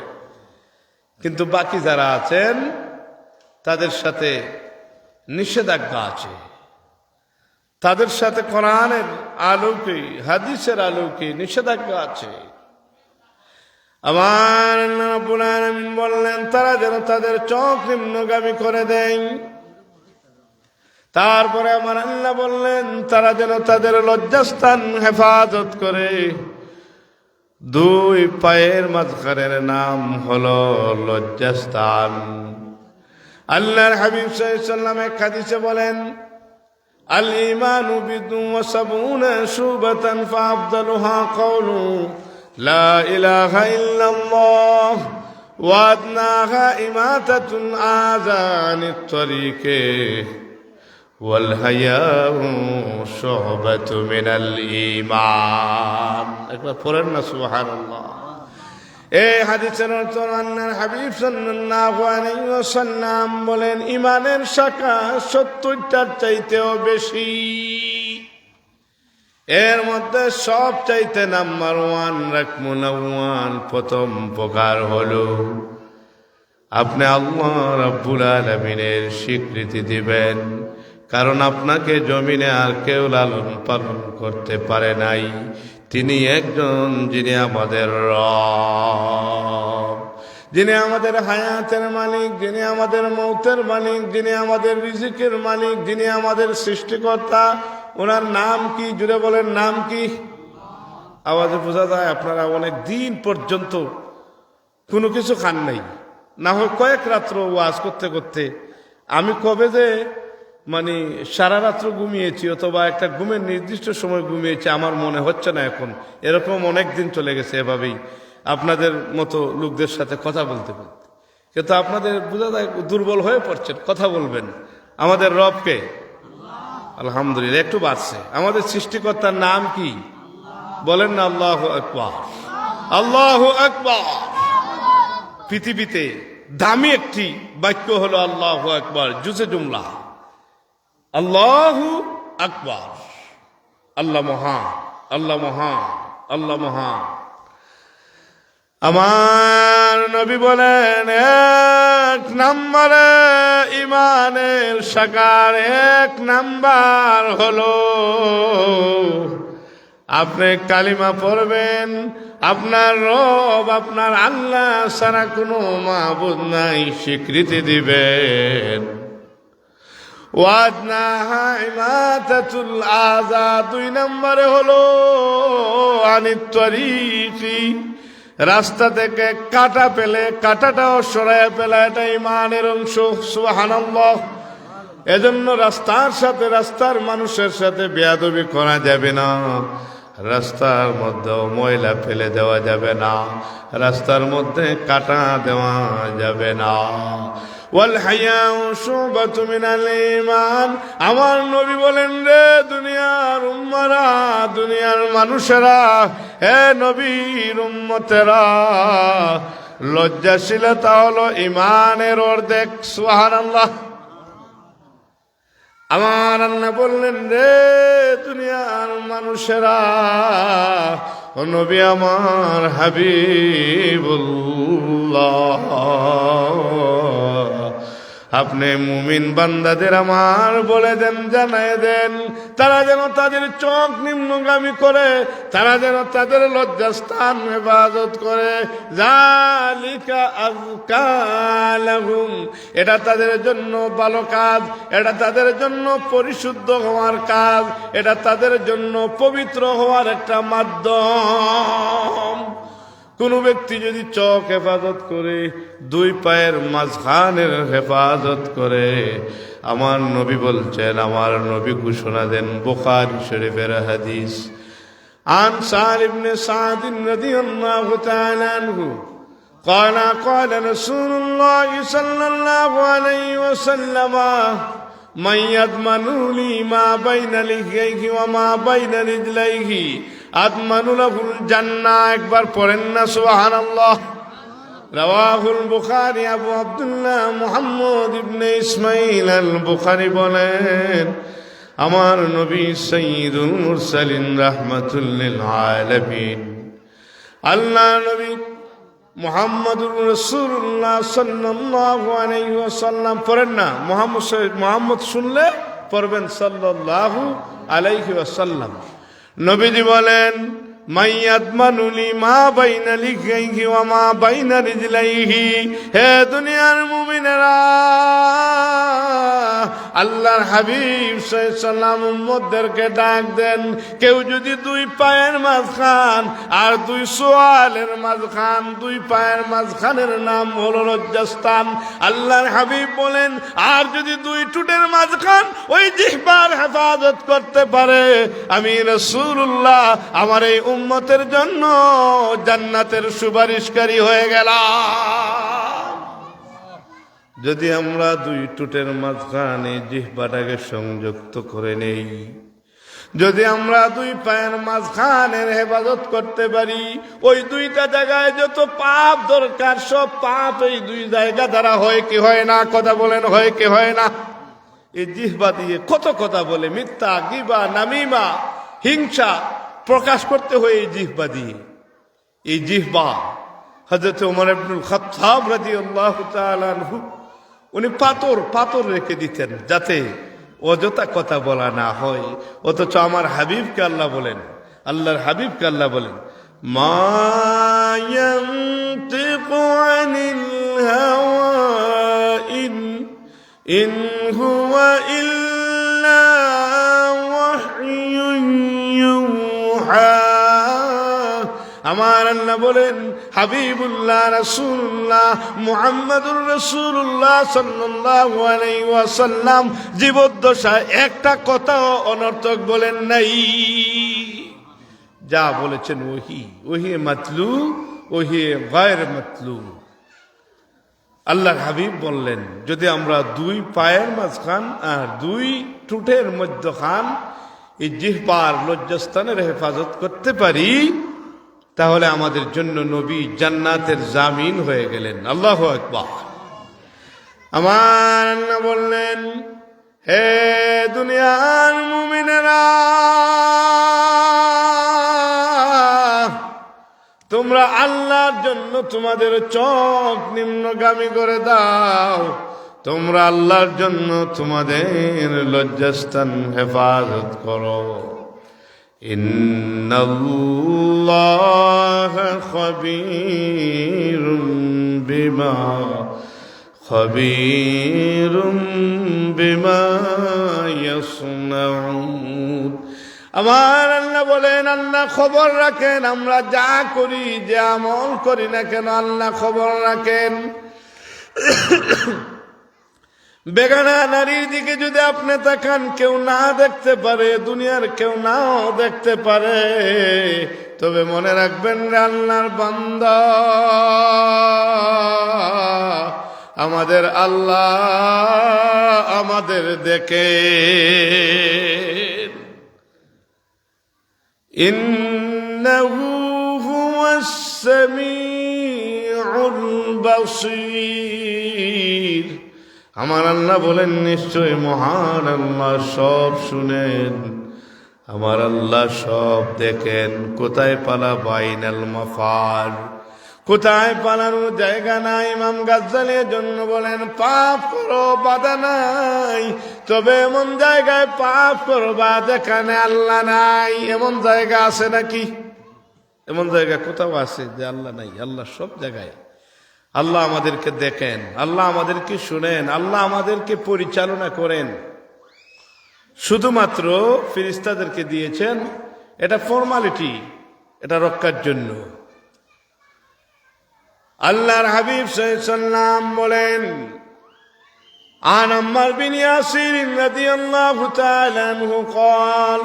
কিন্তু বাকি যারা আছেন তাদের সাথে নিষেধাজ্ঞা আছে, তাদের সাথে কোরআনের আলোকে হাদিসের আলোকে নিষেধাজ্ঞা আছে। আমার আল্লাহ রাব্বুল আলামিন বললেন তারা যেন তাদের চোখ নিম্নগামী করে দেয়। তারপরে আমার আল্লাহ বললেন তারা যেন তাদের লজ্জাস্থান হেফাজত করে। 2 পায়ের মাঝখানের নাম হলো লজ্জাস্থান। আল্লাহর হাবিব সাল্লাল্লাহু আলাইহি ওয়াসাল্লাম এক হাদিসে বলেন আল ঈমানু বিদুন ওয়া সাবউনা শুবাতান ফাআফদালুহা কাওলু লা ইলাহা ইল্লাল্লাহ ওয়া আদনাহা ইমাতাতুন আযানিত তরিকে ওয়াল হায়াউ শুবাতু মিনাল ঈমান। একবার পড়েন না সুবহানাল্লাহ। এই হাদিসের অর্থ আল্লাহর হাবিব সাল্লাল্লাহু আলাইহি ওয়াসাল্লাম বলেন ঈমানের শাখা 70টার চাইতেও বেশি। এর মধ্যে সব চাইতে নাম্বার 1 রাকমুনাওয়ান প্রথম প্রকার হলো আপনি আল্লাহ রাব্বুল আলামিনের স্বীকৃতি দিবেন, কারণ আপনাকে জমিনে আর কেউ লালন পালন করতে পারে নাই। তিনি একজন যিনি আমাদের রব, যিনি আমাদের হায়াতের মালিক, যিনি আমাদের মৌতের মালিক, যিনি আমাদের রিজিকের মালিক, যিনি আমাদের সৃষ্টিকর্তা। ওনার নাম কি? জুড়ে বলেন নাম কি? আওয়াজে বোঝা যায় আপনারা অনেক দিন পর্যন্ত কোনো কিছু খান নাই, না হয় কয়েক রাত্র ওয়াজ করতে করতে আমি কবে যে মানে সারা রাত্র ঘুমিয়েছি অথবা একটা ঘুমের নির্দিষ্ট সময় ঘুমিয়েছি আমার মনে হচ্ছে না এখন। এরকম অনেক দিন চলে গেছে এভাবেই আপনাদের মতো লোকদের সাথে কথা বলতে বলতে। কিন্তু আপনাদের বোঝা যায় দুর্বল হয়ে পড়ছেন। কথা বলবেন আমাদের রবকে। আলহামদুলিল্লাহ একটু বাড়ছে। আমাদের সৃষ্টিকর্তার নাম কি? বলেন না আল্লাহু আকবার। আল্লাহু আকবার। পৃথিবীতে দামি একটি বাক্য হলো আল্লাহু আকবার, জুজে জুমলা। আল্লাহু আকবার, আল্লাহ মহান, আল্লাহ মহান, আল্লাহ মহান। আমার নবী বলেন 1 নম্বরে ইমানের শাখার 1 নাম্বার হলো আপনি কালিমা পড়বেন আপনার রব আপনার আল্লাহ ছাড়া কোনো মাবুদ নাই স্বীকৃতি দিবেন। ওয়াদনাহা ইমাতাতুল আযা 2 নম্বরে হলো আনিত তরিকি, রাস্তা থেকে কাটা পেলে কাটাটাও সরাইয়া ফেলা, এটা ইমানের অংশ। সুবহানাল্লাহ। এজন্য রাস্তার সাথে রাস্তার মানুষের সাথে বেয়াদবি করা যাবে না, রাস্তার মধ্যে ময়লা ফেলে দেওয়া যাবে না, রাস্তার মধ্যে কাটা দেওয়া যাবে না। ওয়াল হায়াউ শুবাতু মিনাল ঈমান। আমার নবী বলেন রে দুনিয়ার উম্মারা, দুনিয়ার মানুষেরা, হে নবীর উম্মতেরা, লজ্জাশীলতা হলো ঈমানের অর্ধেক। সুবহানাল্লাহ। আমার আল্লাহ বললেন রে দুনিয়ার মানুষেরা, ও নবী আমার হাবিবুল্লাহ, আপনি মুমিন বান্দাদের আমার বলে দেন, জানায় দেন, তারা যেন তাদের চোখ নিম্নগামী করে, তারা যেন তাদের লজ্জাস্থান হেফাজত করে। যালিকা আযকা লাহুম, এটা তাদের জন্য ভালো কাজ, এটা তাদের জন্য পরিশুদ্ধ হওয়ার কাজ, এটা তাদের জন্য পবিত্র হওয়ার একটা মাধ্যম। কোন ব্যক্তি যদি চোখ হেফাজত করে, দুই পায়ের মাঝখানের হেফাজত করে, আমার নবী বলছেন, আমার নবী ঘোষণা দেন, বুখারী শরীফের হাদিস, আন সার ইবনে সাদ রাদিয়াল্লাহু তাআলা আনহু قال قال رسول الله صلى الله عليه وسلم من يضمن لي ما بين لحييه وما بين رجليه أضمن له الجنة। একবার পড়েন না সুবহানাল্লাহ। রাওয়াহুল বুখারী, আবু আব্দুল্লাহ মুহাম্মদ ইবনে ইসমাইল আল বুখারী বলেন, আমার নবী সাইয়্যিদুল মুরসালিন রাহমাতুল লিল আলামিন, আল্লাহ নবী মুহাম্মদুর রাসূলুল্লাহ সাল্লাল্লাহু আলাইহি ওয়াসাল্লাম পড়েন না, মুহাম্মদ শুনলে পড়বেন সাল্লাল্লাহু আলাইহি ওয়াসাল্লাম। নবীজি বলেন, মাইয়াদমানুলি মা বাইনা লিখাইহি ওয়া মা বাইনা রিজলাইহি। হে দুনিয়ার মুমিনেরা, আল্লাহর হাবিব সাল্লাল্লাহু আলাইহি ওয়াসাল্লাম উম্মতদেরকে ডাক দেন, কেউ যদি দুই পায়ের মাঝখান আর দুই সোয়ালের মাঝখান, দুই পায়ের মাঝখানের নাম হলো লজ্জাস্থান, আল্লাহর হাবিব বলেন, আর যদি দুই ঠোঁটের মাঝখান ওই জিহ্বার হেফাজত করতে পারে, আমি রাসূলুল্লাহ আমার এই উম্মতের জন্য জান্নাতের সুপারিশকারী হয়ে গেলাম। যদি আমরা দুই ঠোঁটের মাঝখানে জিহ্বাটাকে সংযুক্ত করে নেই, যদি আমরা দুই পায়ের মাঝখানের হেফাজত করতে পারি, ওই দুইটা জায়গায় যত পাপ দরকার সব পাপ এই দুই জায়গা দ্বারা হয় কি হয় না? কথা বলেন, হয় কি হয় না? এই জিহ্বা দিয়ে কত কথা বলে, মিথ্যা, গিবা, নামিমা, হিংসা প্রকাশ করতে হয় এই জিহ্বা দিয়ে। এই জিহ্বা হযরত ওমর ইবনুল খাত্তাব রাদিয়াল্লাহু তাআলা আনহু উনি পাথর রেখে দিতেন যাতে অযথা কথা বলা না হয়। অথচ আমার হাবিবকে আল্লাহ বলেন, আল্লাহর হাবিবকে আল্লাহ বলেন, মা ইয়ানতিকু আনিল হাওয়া ইন হুয়া ইল্লা ওয়াহয়ুন ইউহা। আমার আল্লাহ বলেন, হাবিবুল্লাহ রাসূলুল্লাহ মুহাম্মাদুর রাসূলুল্লাহ সাল্লাল্লাহু আলাইহি ওয়াসাল্লাম জীবদ্দশায় একটা কথাও অনর্থক বলেন নাই। যা বলেছেন ওহি মাতলু, ওহি গায়র মাতলু। আল্লাহর হাবিব বললেন, যদি আমরা দুই পায়ের মাঝখান আর দুই ঠোঁটের মধ্যখান এই জিহ্বার লজ্জাস্থানের হেফাজত করতে পারি, তাহলে আমাদের জন্য নবী জান্নাতের জামিন হয়ে গেলেন। আল্লাহু আকবার। আমার আল্লাহ বললেন, হে দুনিয়ার মুমিনেরা, তোমরা আল্লাহর জন্য তোমাদের চোখ নিম্নগামী করে দাও, তোমরা আল্লাহর জন্য তোমাদের লজ্জাস্থান হেফাজত করো। ইন্নাল্লাহা খাবীরুম বিমা ইয়াসনাউন। আমার আল্লাহ বলেন, আল্লাহ খবর রাখেন, আমরা যা করি, যে আমল করি না কেন আল্লাহ খবর রাখেন। বেগানা নারীর দিকে যদি আপনি তাকান, কেউ না দেখতে পারে, দুনিয়ার কেউ নাও দেখতে পারে, তবে মনে রাখবেন আল্লাহর বান্দা, আমাদের আল্লাহ আমাদের দেখে। ইন্নাহু হুয়াস সামিউল বাসীর। আমার আল্লাহ বলেন, নিশ্চয় মহান আল্লাহ সব শুনেন, আমার আল্লাহ সব দেখেন। কোথায় পালা বাইনাল মাফার, কোথায় পালানোর জায়গা নাই। ইমাম গাজ্জালী এর জন্য বলেন, পাপ করো বাধা নাই, তবে এমন জায়গায় পাপ করবা যেখানে আল্লাহ নাই। এমন জায়গা আছে নাকি? এমন জায়গা কোথাও আছে যে আল্লাহ নাই? আল্লাহ সব জায়গায়। আল্লাহ আমাদেরকে দেখেন, আল্লাহ আমাদেরকে শুনেন, আল্লাহ আমাদেরকে পরিচালনা করেন। শুধুমাত্র ফেরেশতাদেরকে দিয়েছেন, এটা ফর্মালিটি, এটা রক্ষার জন্য। আল্লাহর হাবিব সাল্লাল্লাহু আলাইহি ওয়াসাল্লাম বলেন, عن عمار بن ياسر رضي الله تعالى عنه قال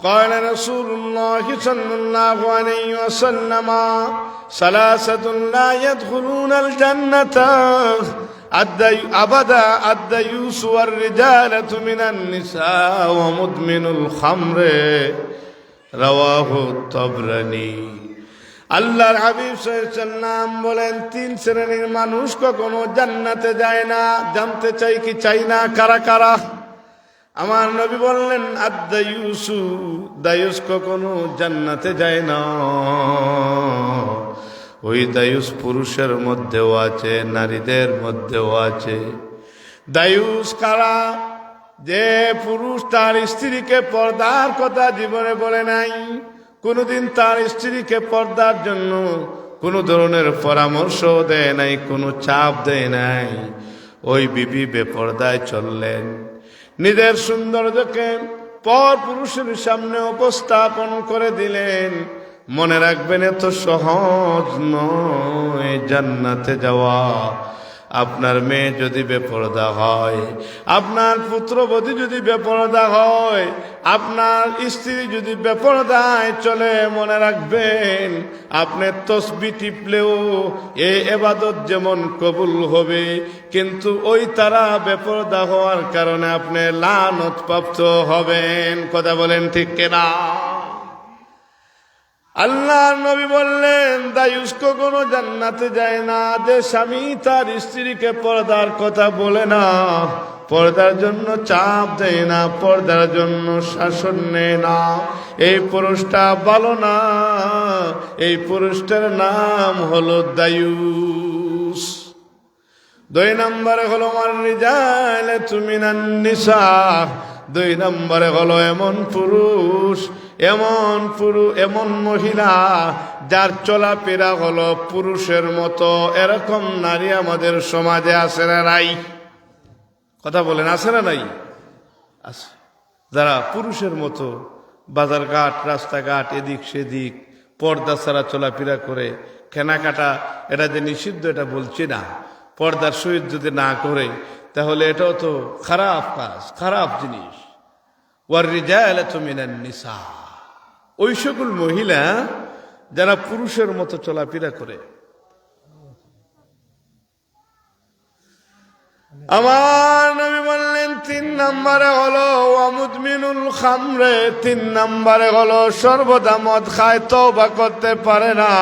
قال رسول الله صلى الله عليه وسلم ثلاثة لا يدخلون الجنة أبدا الديوث والرجالة من النساء ومدمن الخمر رواه الطبراني। আল্লাহর হাবিব সাল্লাল্লাহু আলাইহি ওয়াসাল্লাম বলেন, তিন শ্রেণীর মানুষ কখনো জান্নাতে যায় না। জানতে চাই কি চাই না? কারা কারা? আমার নবী বললেন, আদ-দায়ুসু, দায়ুস কখনো জান্নাতে যায় না। ওই দায়ুস পুরুষের মধ্যেও আছে, নারীদের মধ্যেও আছে। দায়ুস কারা? যে পুরুষ তার স্ত্রীকে পর্দার কথা জীবনে বলে নাই, কোনদিন তার স্ত্রীকে পর্দার জন্য কোনো ধরনের পরামর্শ দেয় নাই, কোনো চাপ দেয় নাই। ওই বিবি বেপর্দায় চললেন, নিজের সৌন্দর্যকে পর পুরুষের সামনে উপস্থাপন করে দিলেন। মনে রাখবেন, এত সহজ নয় জান্নাতে যাওয়া। আপনার মেয়ে যদি বেপরদা হয়, আপনার পুত্রবধূ যদি বেপরদা হয়, আপনার স্ত্রী যদি বেপরদায় চলে, মনে রাখবেন আপনি তসবিহ টিপলেও এই ইবাদত যেমন কবুল হবে, কিন্তু ওই তারা বেপরদা হওয়ার কারণে আপনি লানত প্রাপ্ত হবেন। কথা বলেন ঠিক কিনা? আল্লাহর নবী বললেন, দায়ুস কখনো জান্নাতে যায় না যে স্বামী তার স্ত্রীকে পর্দার কথা বলে না, পর্দার জন্য চাপ দেয় না, পর্দার জন্য শাসন নেয় না। এই পুরুষটা ভালো না, এই পুরুষটার নাম হলো দায়ুস। দুই নম্বরে হলো আর-রিজালাতু মিনান নিসা। দুই নম্বরে হলো এমন পুরুষ, এমন মহিলা যার চলাফেরা হলো পুরুষের মতো। এরকম নারী আমাদের সমাজে আছে না নাই? কথা বলেন, আছে না নাই? আছে। যারা পুরুষের মতো বাজারঘাট, রাস্তাঘাট, এদিক সেদিক পর্দা ছাড়া চলাফেরা করে, কেনাকাটা এটা যে নিষিদ্ধ এটা বলছি না, পর্দার সহিত যদি না করে তাহলে এটাও তো খারাপ কাজ, খারাপ জিনিস। ওয়ার-রিজালাতু মিনান নিসা, ওই সকল মহিলা যারা পুরুষের মতো চলাফেরা করে। আমার নবী বললেন, তিন নম্বরে হলো ওয়ামুদমিনুল খামরে। তিন নম্বরে হলো সর্বদা মদ খায়, তওবা করতে পারে না।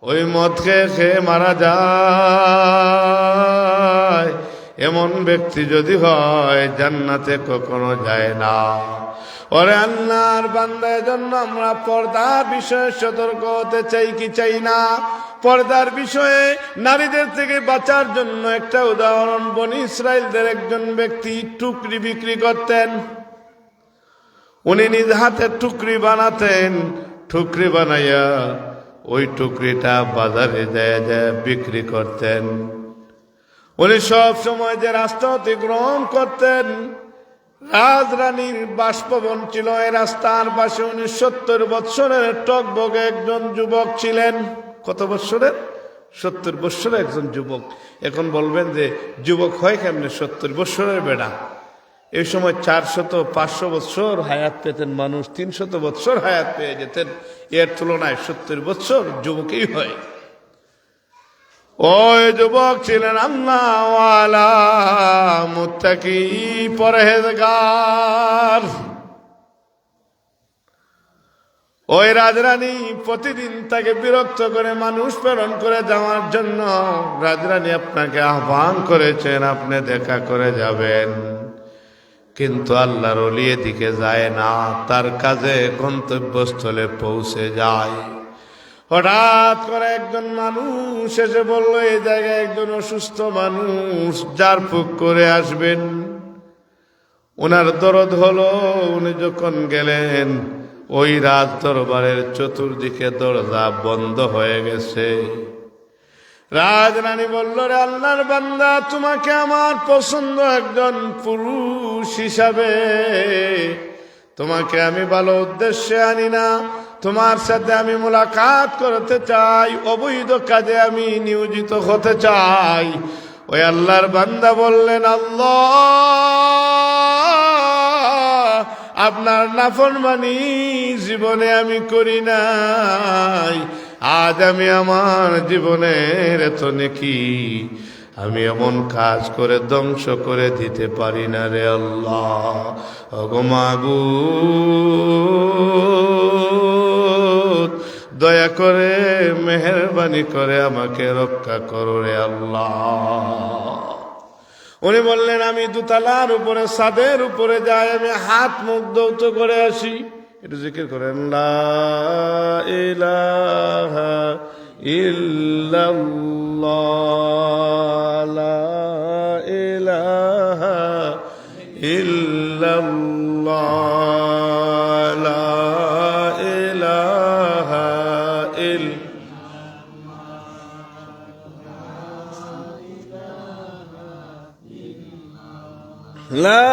ওই মদ খেয়ে মারা যায়, এমন ব্যক্তি যদি হয় জান্নাতে কখনো যায় না। ওরে আল্লাহর বান্দা, এজন্য আমরা পর্দার বিষয়ে সতর্ক হতে চাই কি চাই না? পর্দার বিষয়ে নারীদের থেকে বাঁচার জন্য একটা উদাহরণ, বনি ইসরাইলদের একজন ব্যক্তি টুকরি বিক্রি করতেন। উনি নিজ হাতে টুকরি বানাতেন, টুকরি বানাইয়া ওই টুকরিটা বাজারে যায় বিক্রি করতেন। উনি সব সময় যে রাস্তা অতিক্রম করতেন, রাজরানীর বাসভবন ছিল এই রাস্তার পাশে। উনি 70 বৎসরের টকবগে একজন যুবক ছিলেন। কত বৎসরের? 70 বৎসরের একজন যুবক। এখন বলবেন যে যুবক হয় কেমনে? 70 বৎসরের বেড়া। এই সময় 400-500 বৎসর হায়াত পেতেন মানুষ, 300 বৎসর হায়াত পেয়ে যেতেন। এর তুলনায় 70 বৎসর যুবকই হয়। ওই যুবক ছিলেন আল্লাহওয়ালা, মুত্তাকি, পরহেজগার। ওই রাজরানী প্রতিদিন তাকে বিরক্ত করে মানুষ প্রেরণ করে যাওয়ার জন্য। রাজরানী আপনাকে আহ্বান করেছেন, আপনি দেখা করে যাবেন, কিন্তু আল্লাহর ওলি এদিকে যায় না, তার কাজে গন্তব্যস্থলে পৌঁছে যায়। হঠাৎ করে একজন মানুষ এসে বলল, এই জায়গায় একজন অসুস্থ মানুষ ঝাড়ফুঁক করে আসবেন। ওনার দরদ হলো। উনি যখন গেলেন, ওই রাজ দরবারের চতুর্দিকে দরজা বন্ধ হয়ে গেছে। রাজরানী বলল, রে আল্লাহর বান্দা, তোমাকে আমার পছন্দ একজন পুরুষ হিসাবে। তোমাকে আমি ভালো উদ্দেশ্যে আনি না, তোমার সাথে আমি মোলাকাত করতে চাই, অবৈধ কাজে আমি নিয়োজিত হতে চাই। ওই আল্লাহর বান্দা বললেন, আল্লাহ, আপনার নাফরমানি জীবনে আমি করি নাই। আজ আমি আমার জীবনের এত নেকি আমি এমন কাজ করে ধ্বংস করে দিতে পারি না রে আল্লাহ। ওগো মাবুদ, দয়া করে মেহেরবানি করে আমাকে রক্ষা করো রে আল্লাহ। উনি বললেন, আমি দোতলার উপরে ছাদের উপরে যাই, আমি হাত মুখ ধৌত করে আসি। একটু জিকির করেন, লা ইলাহা ইল্লাল্লাহ, লা ইলাহা ইল্লাল্লাহ, লা ইলাহা লা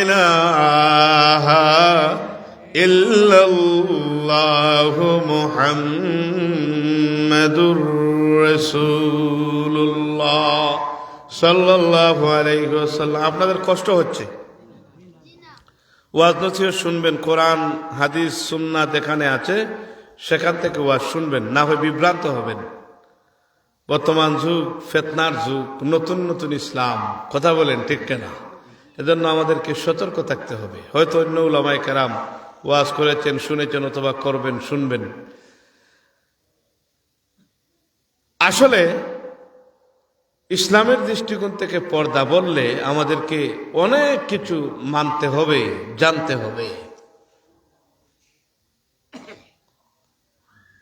ইলাহা ইল্লাল্লাহু মুহাম্মাদুর রাসূলুল্লাহ সাল্লাল্লাহু আলাইহি ওয়াসাল্লাম। আপনাদের কষ্ট হচ্ছে, ওয়াজ নসিহত শুনবেন, কোরআন হাদিস সুন্নাত এখানে আছে, সেখান থেকে ওয়াজ শুনবেন, না হয় বিভ্রান্ত হবেন। বর্তমান যুগ ফিতনার যুগ, নতুন নতুন ইসলাম, কথা বলেন ঠিক কিনা? এজন্য আমাদেরকে সতর্ক থাকতে হবে। হয়তো অন্য উলামায়ে কেরাম ওয়াজ করেছেন, শুনেছেন, অথবা করবেন, শুনবেন। আসলে ইসলামের দৃষ্টিকোণ থেকে পর্দা বললে আমাদেরকে অনেক কিছু মানতে হবে, জানতে হবে।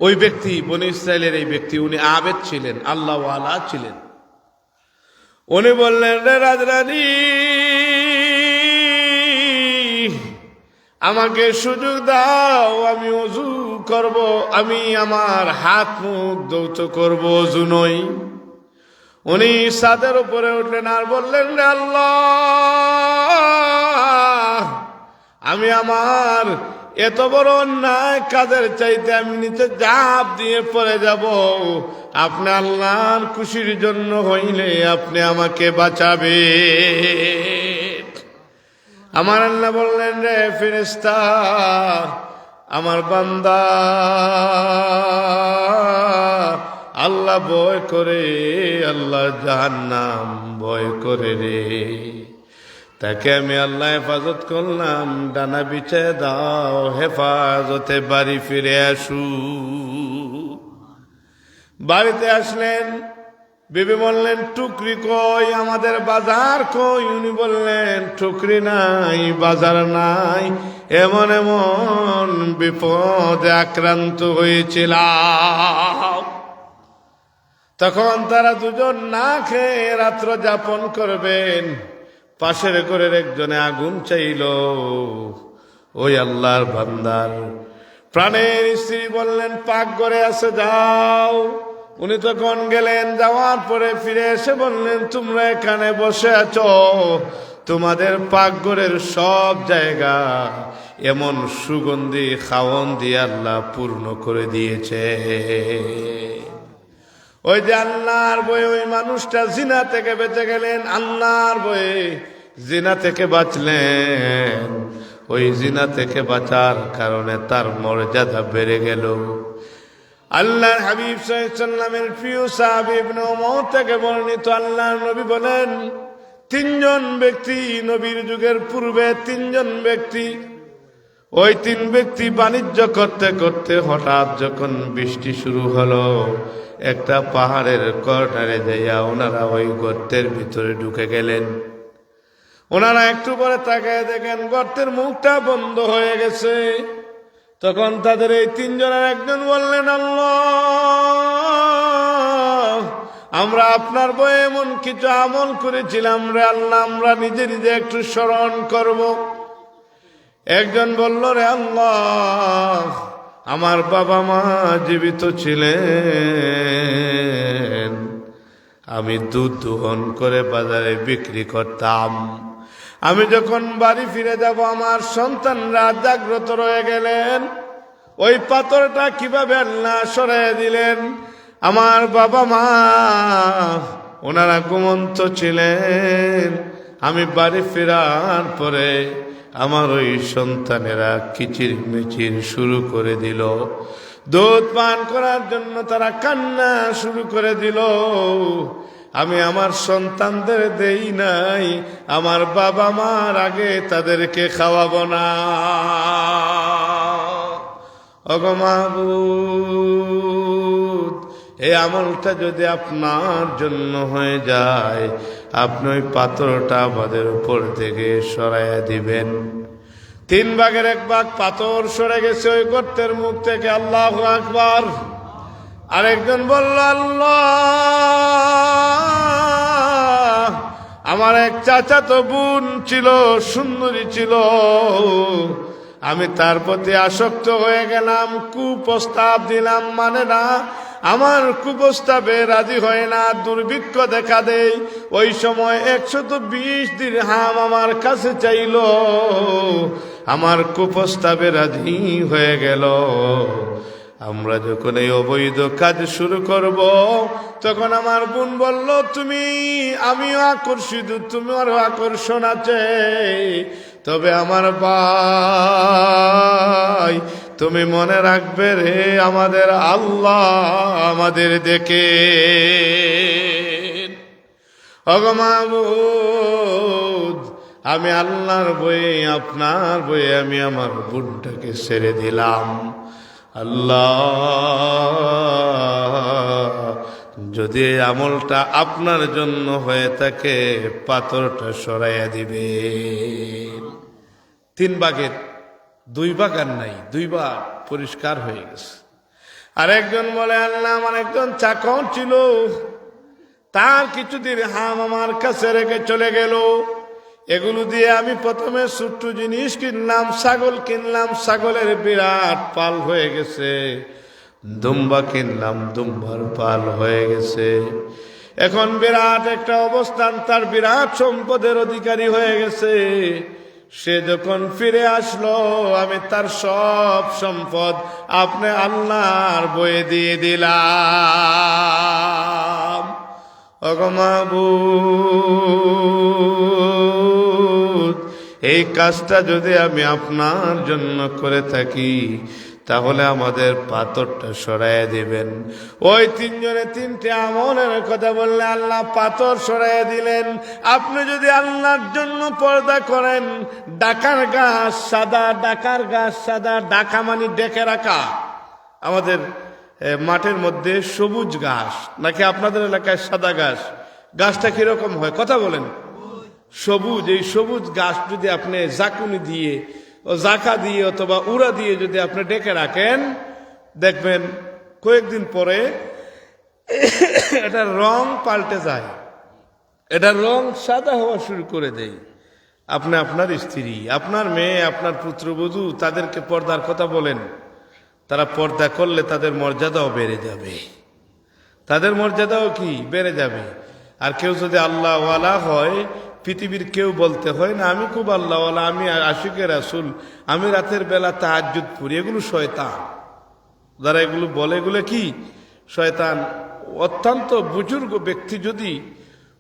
ওই ব্যক্তি, বনী ইসরায়েলের এই ব্যক্তি, উনি আবেদ ছিলেন, আল্লাহ ওয়ালা ছিলেন। উনি বললেন, রে রাজরানী, আমাকে সুযোগ দাও, আমি ওযু করব, আমি আমার হাত মুখ ধৌত করব, ওযু নই। উনি ছাদের উপরে উঠলেন আর বললেন, রে আল্লাহ, আমি আমার এত বড় অন্যায় কাজের চাইতে আমি নিচে ঝাঁপ দিয়ে পড়ে যাব। আপনি আল্লাহর খুশির জন্য হইলে আপনি আমাকে বাঁচাবে। আমার আল্লাহ বললেন, রে ফেরেশতা, আমার বান্দা আল্লাহ ভয় করে, আল্লাহ জাহান্নাম ভয় করে রে। তাকে আমি আল্লাহ হেফাজত করলাম, ডানা বিছিয়ে দাও, হেফাজতে বাড়ি ফিরে আসু। বাড়িতে আসলেন, বিবি বললেন, টুকরি কই, আমাদের বাজার কই? উনি বললেন, টুকরি নাই, বাজার নাই, এমন এমন বিপদে আক্রান্ত হয়েছিলাম। তখন তারা দুজন না খেয়ে রাত্র যাপন করবেন। পাশের ঘরের একজনে আগুন চাইল। ওই আল্লাহর বান্দার প্রাণের স্ত্রী বললেন, পাক ঘরে আছে, যাও। উনি তখন গেলেন, যাওয়ার পরে ফিরে এসে বললেন, তোমরা এখানে বসে আছো, তোমাদের পাক ঘরের সব জায়গা এমন সুগন্ধি খাওয়ন দিয়ে আল্লাহ পূর্ণ করে দিয়েছে। ওই যে আল্লাহর ভয়ে ওই মানুষটা জিনা থেকে বেঁচে গেলেন, আল্লাহর ভয়ে জিনা থেকে বাঁচলেন। ওই জিনা থেকে বাঁচার কারণে তার মর্যাদা বেড়ে গেল। আল্লাহর হাবিব সাল্লাল্লাহু আলাইহি ওয়াসাল্লামের প্রিয় সাহাবী ইবনে উমর থেকে বর্ণিত, আল্লাহর নবী বলেন, তিনজন ব্যক্তি নবীর যুগের পূর্বে, তিনজন ব্যক্তি, ওই তিন ব্যক্তি বাণিজ্য করতে করতে হঠাৎ যখন বৃষ্টি শুরু হলো, একটা পাহাড়ের কর্নারে যাইয়া ওনারা ওই গর্তের ভিতরে ঢুকে গেলেন। ওনারা একটু পরে তাকায় দেখেন গর্তের মুখটা বন্ধ হয়ে গেছে। তখন তাদের এই তিনজনের একজন বললেন, আল্লাহ, আমরা আপনার বয়ে এমন কিছু আমল করেছিলাম রে আল্লাহ, আমরা নিজে নিজে একটু স্মরণ করব। একজন বলল, রে আল্লাহ, আমার বাবা মা জীবিত ছিলেন, আমি দুধ দোহন করে বাজারে বিক্রি করতাম। আমি যখন বাড়ি ফিরে যাব, আমার সন্তানরা জাগ্রত রয়ে গেলেন। ওই পাথরটা কিভাবে আল্লাহ সরাইয়া দিলেন। আমার বাবা মা ওনারা ঘুমন্ত ছিলেন। আমি বাড়ি ফেরার পরে আমার ওই সন্তানেরা কিচির মিচির শুরু করে দিল। দুধ পান করার জন্য তারা কান্না শুরু করে দিল। আমি আমার সন্তানদের দেই নাই, আমার বাবা মার আগে তাদেরকে খাওয়াবো না। ওগো মাবুদ, এই আমলটা যদি আপনার জন্য হয়ে যায়, আপনি ওই পাথরটা আমাদের উপর থেকে সরাইয়া দিবেন। 3 ভাগের 1 ভাগ পাথর সরে গেছে ওই গর্তের মুখ থেকে। আল্লাহু আকবার। আরেকজন বলল, আল্লাহ, আমার এক চাচাতো বোন ছিল, সুন্দরী ছিল, আমি তার প্রতি আসক্ত হয়ে গেলাম, কুপ্রস্তাব দিলাম, মানে না, আমার কুপ্রস্তাবে রাজি হয় না, দুর্ভিক্ষ দেখা দেয়। ওই সময় 120 দিরহাম আমার কাছে চাইল, আমার কুপ্রস্তাবে রাজি হয়ে গেল। আমরা যখন এই অবৈধ কাজ শুরু করব, তখন আমার বোন বলল, আমিও আকর্ষিত, তোমারও আকর্ষণ আছে, তবে আমার ভাই, তুমি মনে রাখবে রে, আমাদের আল্লাহ আমাদের দেখে। ওগো মাবুদ, আমি আল্লাহর বয়ে, আপনার বয়ে আমি আমার বোনটাকে ছেড়ে দিলাম। আল্লাহ, যদি এই আমলটা আপনার জন্য হয়ে থাকে, পাথরটা সরাইয়া দিবে। 3 ভাগের 2 ভাগ আর নাই, 2 ভাগ পরিষ্কার হয়ে গেছে। আরেকজন বলে, আল্লাহ, আমার একজন চাকর ছিল, তার কিছু দিরহাম আমার কাছে রেখে চলে গেল। এগুলো দিয়ে আমি প্রথমে ছোট্ট জিনিস কিনলাম, ছাগল কিনলাম, ছাগলের বিরাট পাল হয়ে গেছে। দুম্বা কিনলাম, দুম্বার পাল হয়ে গেছে। এখন বিরাট একটা অবস্থান, তার বিরাট সম্পদের অধিকারী হয়ে গেছে। সে যখন ফিরে আসলো, আমি তার সব সম্পদ আপনি আল্লাহর বয়ে দিয়ে দিলাম। ওগো মাবুদ, এই কাজটা যদি আমি আপনার জন্য করে থাকি, তাহলে আমাদের পাথরটা সরাইয়া দিবেন। ওই 3 জনে 3টে আমলের কথা বললে আল্লাহ পাথর সরাইয়া দিলেন। আপনি যদি আল্লাহর জন্য পর্দা করেন, ডাকার গাছ সাদা, ডাকার গাছ সাদা, ডাকা মানে ডেকে রাখা। আমাদের মাঠের মধ্যে সবুজ ঘাস, নাকি আপনাদের এলাকায় সাদা ঘাস? গাছটা কিরকম হয় কথা বলেন? সবুজ। এই সবুজ ঘাস যদি আপনি জাকুনি দিয়ে, জাকা দিয়ে অথবা উড়া দিয়ে যদি আপনি ডেকে রাখেন, দেখবেন কয়েকদিন পরে এটার রং পাল্টে যায়, এটার রং সাদা হওয়া শুরু করে দেয়। আপনি আপনার স্ত্রী, আপনার মেয়ে, আপনার পুত্রবধূ, তাদেরকে পর্দার কথা বলেন, তারা পর্দা করলে তাদের মর্যাদাও বেড়ে যাবে, তাদের মর্যাদাও কি বেড়ে যাবে। আর কেউ যদি আল্লাহওয়ালা হয়, পৃথিবীর কেউ বলতে হয় না আমি খুব আল্লাহওয়ালা, আমি আশিকে রাসূল, আমি রাতের বেলা তাহাজ্জুদ পড়ি, এগুলো শয়তান। যারা এগুলো বলে, এগুলো কি শয়তান। অত্যন্ত বুজুর্গ ব্যক্তি যদি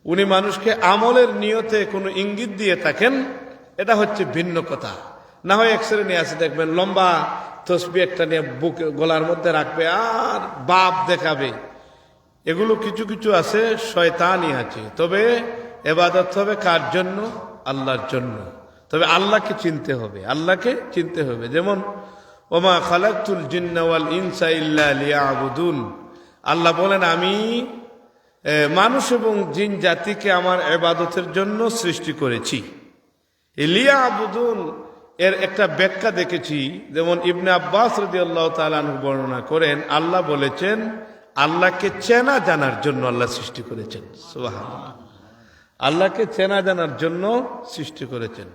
উনি মানুষকে আমলের নিয়তে কোনো ইঙ্গিত দিয়ে থাকেন, এটা হচ্ছে ভিন্ন কথা। না হয় এক শ্রেণী আছে, দেখবেন লম্বা তসবিহ একটা নিয়ে বুক গলার মধ্যে রাখবে আর বাপ দেখাবে। এগুলো কিছু কিছু আছে, শয়তানই আছে। তবে ইবাদত হবে কার জন্য? আল্লাহর জন্য। তবে আল্লাহকে চিনতে হবে, আল্লাহকে চিনতে হবে। যেমন ওমা খালাকতুল জিন্না ওয়াল ইনসা ইল্লা লিয়াবুদুন, আল্লাহ বলেন আমি মানুষ এবং জিন জাতিকে আমার ইবাদতের জন্য সৃষ্টি করেছি। লিয়াবুদুন, এর একটা ব্যাখ্যা দেখেছি, যেমন ইবনে আব্বাস রাদিয়াল্লাহু তাআলা আনহু বর্ণনা করেন, আল্লাহ বলেছেন আল্লাহকে চেনা জানার জন্য আল্লাহ সৃষ্টি করেছেন। সুবহানাল্লাহ। আল্লাহকে চেনা জানার জন্য সৃষ্টি করেছেন।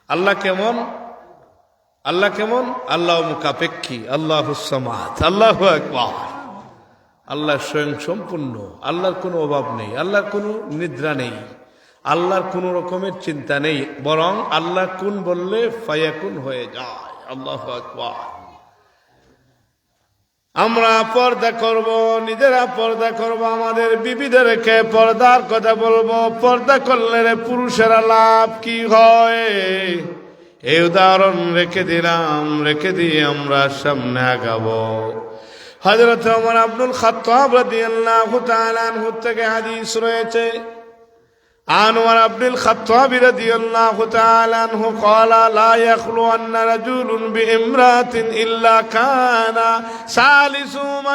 আল্লাহ কেমন? আল্লাহ কেমন? আল্লাহ মুকাপেক্ষী, আল্লাহুস সামাদ, আল্লাহু আকবার। আল্লাহ স্বয়ং সম্পূর্ণ, আল্লাহর কোনো অভাব নেই, আল্লাহর কোনো নিদ্রা নেই, আল্লাহর কোনো রকমের চিন্তা নেই, বরং আল্লাহ কুন বললে ফায়াকুন হয়ে যায়। আল্লাহু আকবার। আমরা পর্দা করব, নিজেরা পর্দা করব, আমাদের বিবিদেরকে পর্দার কথা বলবো। পর্দা করলে পুরুষেরা লাভ কি হয় এই উদাহরণ রেখে দিলাম, রেখে দিয়ে আমরা সামনে আগাবো। হযরত ওমর আব্দুল খাত্তাব রাদিয়াল্লাহু তাআলা আনহু থেকে হাদিস রয়েছে, عمر بن الخطاب رضي الله تعالى عنه قال لا يخلو أن رجل بامرأة إلا كان ثالثهما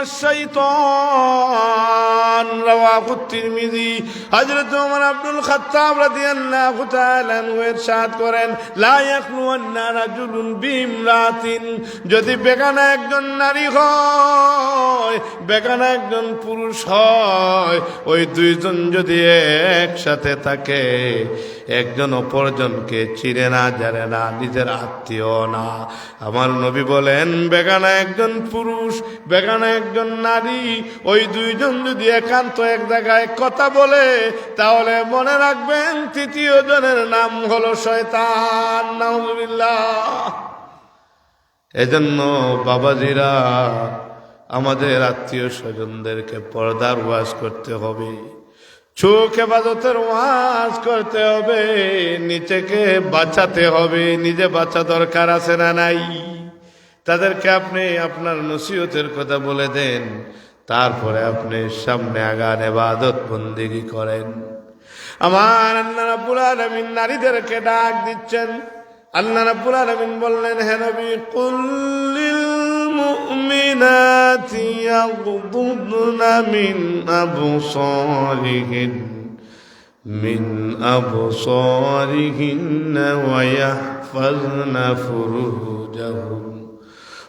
الشيطان رواه الترمذي। হযরত ওমর আব্দুল খাত্তাব রাদিয়াল্লাহু তাআলা আনহু ইরশাদ করেন, লা ইয়াখলু আন্না রাজুলুন বিইমরাতিন, যদি বেগানা একজন নারী হয়, বেগানা একজন পুরুষ হয়, ওই দুইজন যদি একসাথে থাকে, একজন অপরজনকে চিনে না, জানে না, নিজের আত্মীয় না। আমার নবী বলেন বেগানা একজন পুরুষ, বেগানা একজন নারী, ওই দুইজন যদি একান্ত এক জায়গায় কথা বলে, তাহলে মনে রাখবেন তৃতীয় জনের নাম হলো শয়তান। নাউযুবিল্লাহ। এজন্য বাবাজিরা, আমাদের আত্মীয় স্বজনদেরকে পর্দার ওয়াজ করতে হবে, চোখ হেফাজতের ওয়াজ করতে হবে, নিজেকে বাঁচাতে হবে। নিজে বাঁচা দরকার আছে না নাই? তাদেরকে আপনি আপনার নসিহতের কথা বলে দেন, তারপরে আপনি সামনে আগান, ইবাদত বন্দেগী করেন। আমার আল্লাহ রাব্বুল আলামিন নারীদেরকে ডাক দিচ্ছেন। আল্লাহ রাব্বুল আলামিন বললেন, হে নবী, কুল লিল মুমিনাতি ইয়াগুদুনা মিন আবসারিহিন্না ওয়া ইয়াহফাযনা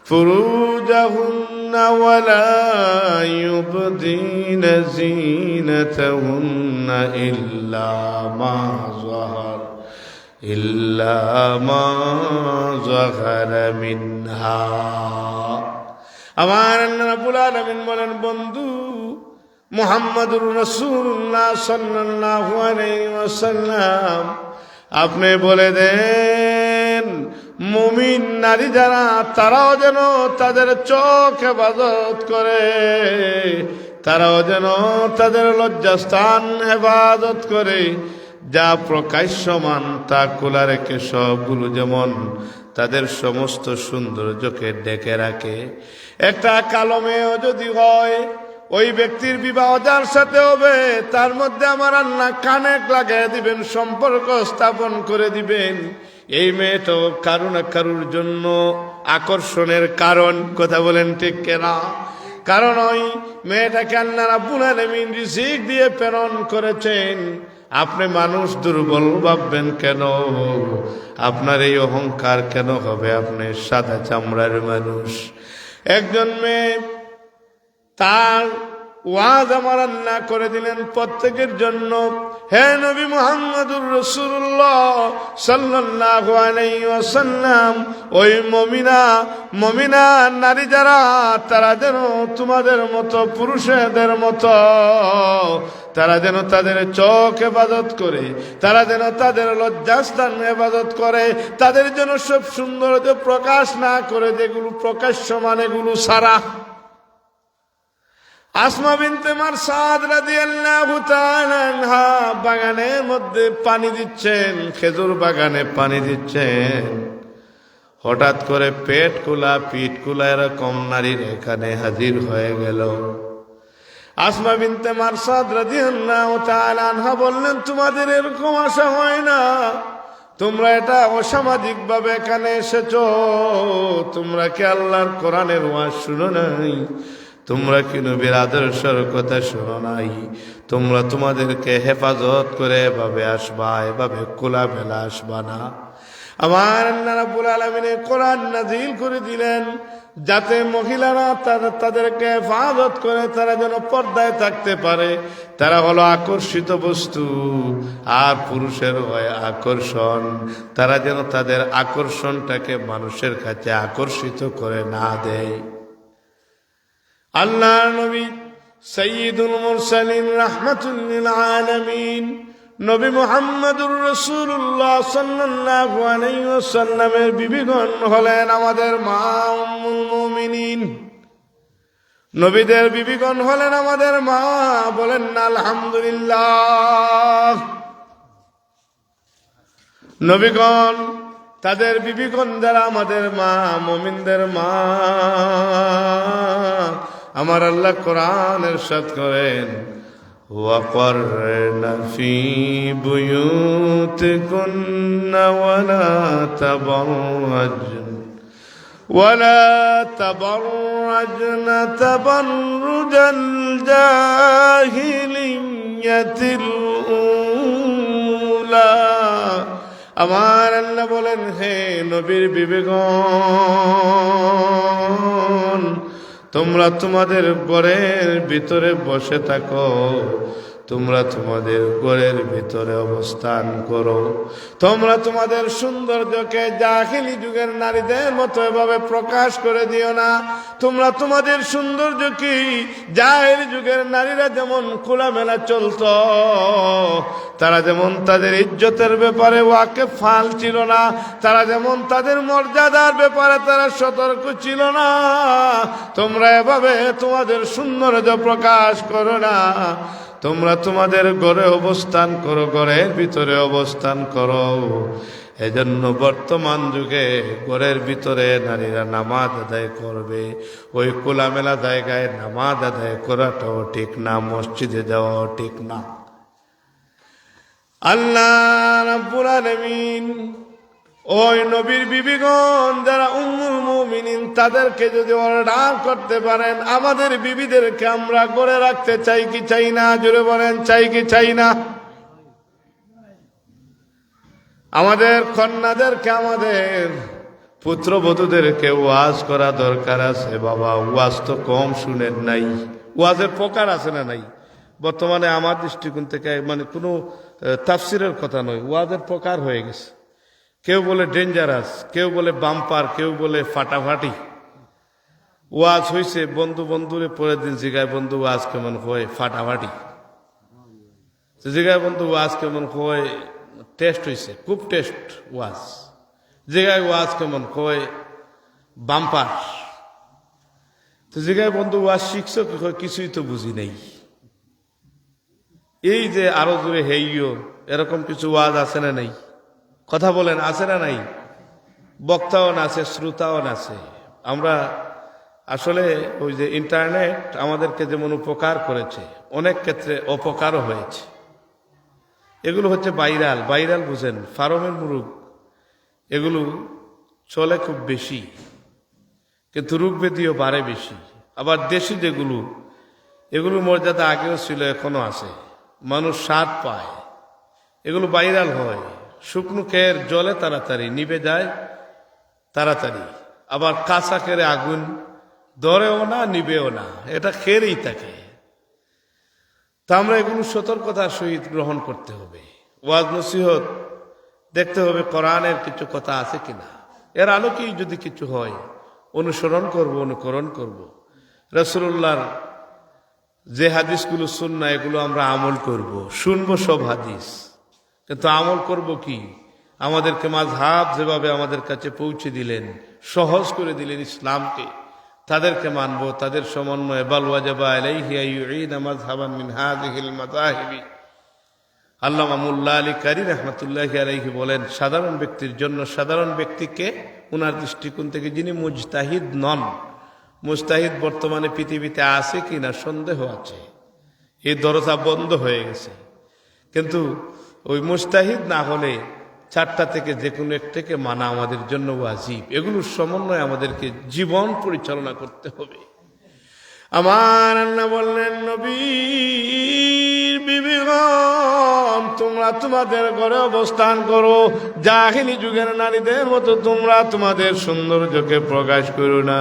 ফুরুজাহুন্না ওয়া লা ইউবদিনা যিনাতাহুন্না ইল্লা মা যাহারা মিনহা। আমার আল্লাহ রাব্বুল আলামিন বলেন, বন্ধু মুহাম্মাদুর রাসূলুল্লাহ সাল্লাল্লাহু আলাইহি ওয়াসাল্লাম, আপনি বলে দেন মুমিন নারী যারা, তারাও যেন তাদের চোখ হেফাজত করে, তারাও যেন তাদের লজ্জাস্থান হেফাজত করে। যা প্রকাশ্যমান তা খোলা রেখে সবগুলো যেমন তাদের সমস্ত সৌন্দর্যকে ডেকে রাখে। একটা কালো মেয়েও যদি হয়, ওই ব্যক্তির বিবাহ যার সাথে হবে, তার মধ্যে আমার আল্লাহ কানেক্ট লাগিয়ে দিবেন, সম্পর্ক স্থাপন করে দিবেন। এই মেয়েটাও কারো না কারোর জন্য আকর্ষণের কারণ। কথা বলেন ঠিক কেনা? কারণ ওই মেয়েটাকে আল্লাহ রাব্বুল আলামিন রিজিক দিয়ে প্রেরণ করেছেন। আপনি মানুষ দুর্বল ভাববেন কেন? আপনার এই অহংকার কেন হবে? আপনি সাদা চামড়ার মানুষ। একজন মেয়ে, তার ওয়াজ আমার আল্লাহ করে দিলেন প্রত্যেকের জন্য। হে নবী মুহাম্মদুর রাসূলুল্লাহ সাল্লাল্লাহু আলাইহি ওয়াসাল্লাম, ওই মুমিনা নারী যারা, তারা যেন তোমাদের মতো, পুরুষদের মতো, তারা যেন তাদের চোখ হেফাজত করে, তারা যেন তাদের লজ্জাস্থান হেফাজত করে, তাদের যেন সব সৌন্দর্য প্রকাশ না করে, যেগুলো প্রকাশ্যমান এগুলো সারা। আসমা বিনতে মারসাদ রাদিয়াল্লাহু তাআলা আনহা বাগানের মধ্যে পানি দিচ্ছেন, খেজুর বাগানে পানি দিচ্ছেন। হঠাৎ করে পেট খোলা, পিঠ খোলা এরকম নারীর এখানে হাজির হয়ে গেল। আসমা বিনতে মারসাদ রাদিয়াল্লাহু তাআলা আনহা বললেন, তোমাদের এরকম আশা হয় না? তোমরা এটা অসামাজিক ভাবে এখানে এসেছো? তোমরা কি আল্লাহর কোরআনের ওয়াজ শুনো নাই? তোমরা কি নবীর আদর্শের কথা শোনো নাই? তোমরা তোমাদেরকে হেফাজত করে এভাবে আসবা, এভাবে খোলামেলা আসবা না। আমার আল্লাহ রাব্বুল আলামিন কোরআন নাযিল করে দিলেন যাতে মহিলারা তাদেরকে হেফাজত করে, তারা যেন পর্দায় থাকতে পারে। তারা হলো আকর্ষিত বস্তু, আর পুরুষের হয় আকর্ষণ। তারা যেন তাদের আকর্ষণটাকে মানুষের কাছে আকর্ষিত করে না দেয়। আল্লাহর নবী সাইয়্যিদুল মুরসালিন রাহমাতুল লিল আলামিন নবী মুহাম্মদুর রাসূলুল্লাহ সাল্লাল্লাহু আলাইহি ওয়াসাল্লামের বিবিগণ হলেন আমাদের মা উম্মুল মুমিনিন। নবীদের বিবিগণ হলেন আমাদের মা, বলেন না আলহামদুলিল্লাহ। নবীগণ তাদের বিবিগণ যারা আমাদের মা, মুমিনদের মা, আমার আল্লাহ কোরআন ইরশাদ করেন وَقَرْنَ فِي بُيُوتِكُنَّ وَلَا تَبَرَّجْنَ تَبَرُّجَ الْجَاهِلِيَّةِ الْأُولَى। আমার আল্লাহ বলেন, হে নবীর বিবিগণ, তোমরা তোমাদের ঘরের ভিতরে বসে থাকো, তোমরা তোমাদের ঘরের ভিতরে অবস্থান করো। তোমরা তোমাদের সৌন্দর্যকে জাহিলি যুগের নারীদের মতো এভাবে প্রকাশ করে দিও না। তোমরা তোমাদের সৌন্দর্যকে জাহিলি যুগের নারীরা যেমন খোলামেলা চলতো, তারা যেমন তাদের ইজ্জতের ব্যাপারে ওয়াকিফাল ছিল না, তারা যেমন তাদের মর্যাদার ব্যাপারে তারা সতর্ক ছিল না, তোমরা এভাবে তোমাদের সৌন্দর্য প্রকাশ করো না। তোমরা তোমাদের ঘরে অবস্থান করো, ঘরের ভিতরে অবস্থান করো। এজন্য বর্তমান যুগে ঘরের ভিতরে নারীরা নামাজ আদায় করবে, ওই খোলামেলা জায়গায় নামাজ আদায় করাটাও ঠিক না, মসজিদে যাওয়াও ঠিক না। আল্লাহ রাব্বুল আলামিন ওই নবীর বিবিগণ যারা উম্মুল মুমিনিন, তাদেরকে যদি অর্ডার করতে পারেন, আমাদের বিবিদেরকে আমরা করে রাখতে চাই কি চাই না? জোরে বলেন, চাই কি চাই না? আমাদের কন্যাদেরকে, আমাদের পুত্রবধূদেরকে ওয়াজ করা দরকার আছে। বাবা, ওয়াজ তো কম শুনেন নাই, ওয়াজের প্রকার আছে না নাই? বর্তমানে আমার দৃষ্টিকোণ থেকে মানে কোনো তাফসিরের কথা নয়, ওয়াজের প্রকার হয়ে গেছে। কেউ বলে ডেঞ্জারাস, কেউ বলে বাম্পার, কেউ বলে ফাটাফাটি। ওয়াজ হয়েছে বন্ধু বন্ধুরে পরের দিন জিগায়, বন্ধু ওয়াজ কেমন হয়? ফাটাফাটি। জিগায়, বন্ধু ওয়াজ কেমন হয়? টেস্ট হয়েছে, খুব টেস্ট ওয়াজ। জিগায়, ওয়াজ কেমন হয়? বাম্পার। তো জিগায়, বন্ধু ওয়াজ শিখছো কি? কিছুই তো বুঝি নেই। এই যে আরো জোরে হেইও, এরকম কিছু ওয়াজ আছে না নাই? কথা বলেন, আছে না নাই? বক্তাও আছে, শ্রোতাও আছে। আমরা আসলে ওই যে ইন্টারনেট আমাদেরকে যেমন উপকার করেছে, অনেক ক্ষেত্রে অপকারও হয়েছে। এগুলো হচ্ছে ভাইরাল, ভাইরাল বুঝেন, ফার্মের মুরগ, এগুলো চলে খুব বেশি, কিন্তু রোগ ব্যাধিও বাড়ে বেশি। আবার দেশি যেগুলো, এগুলো মর্যাদা আগেও ছিল, এখনো আছে, মানুষ স্বাদ পায়, এগুলো ভাইরাল হয়। শুকনো খেয়ের জলে তাড়াতাড়ি নিভে যায়, তাড়াতাড়ি। আবার কাঁচা খেরে আগুন ধরেও না, নিবেও না, এটা খেয়েই থাকে। তা আমরা এগুলো সতর্কতার সহিত গ্রহণ করতে হবে। ওয়াজ নসিহত দেখতে হবে কোরআনের কিছু কথা আছে কিনা, এর আলোকেই যদি কিছু হয় অনুসরণ করব, অনুকরণ করব। রাসূলুল্লাহর যে হাদিসগুলো সুন্নাহ, এগুলো আমরা আমল করব, শুনবো সব হাদিস, কিন্তু আমল করব কি? আমাদেরকে মাযহাব যেভাবে আমাদের কাছে পৌঁছে দিলেন, সহজ করে দিলেন ইসলামকে, তাদেরকে মানব, তাদের সমন্বয়ে। বাল ওয়াজাবা আলাইহি আইয়ুঈনা মাযহাবান মিন হাযিহিল মাযাহিবি। আল্লামা মোল্লা আলী কারি রাহমাতুল্লাহি আলাইহি বলেন, সাধারণ ব্যক্তির জন্য, সাধারণ ব্যক্তিকে ওনার দৃষ্টিকোণ থেকে যিনি মুজতাহিদ নন, মুজতাহিদ বর্তমানে পৃথিবীতে আছে কিনা সন্দেহ আছে, এই দরজা বন্ধ হয়ে গেছে। কিন্তু ওই মুজতাহিদ না হলে চারটা থেকে যে কোনো একটাকে মানা আমাদের জন্য ওয়াজিব। এগুলোর সমন্বয়ে আমাদেরকে জীবন পরিচালনা করতে হবে। আমার আল্লাহ বললেন, নবীর বিবিগণ, তোমরা তোমাদের ঘরে অবস্থান করো, জাহিলি যুগের নারীদের মতো তোমরা তোমাদের সৌন্দর্যকে প্রকাশ করো না।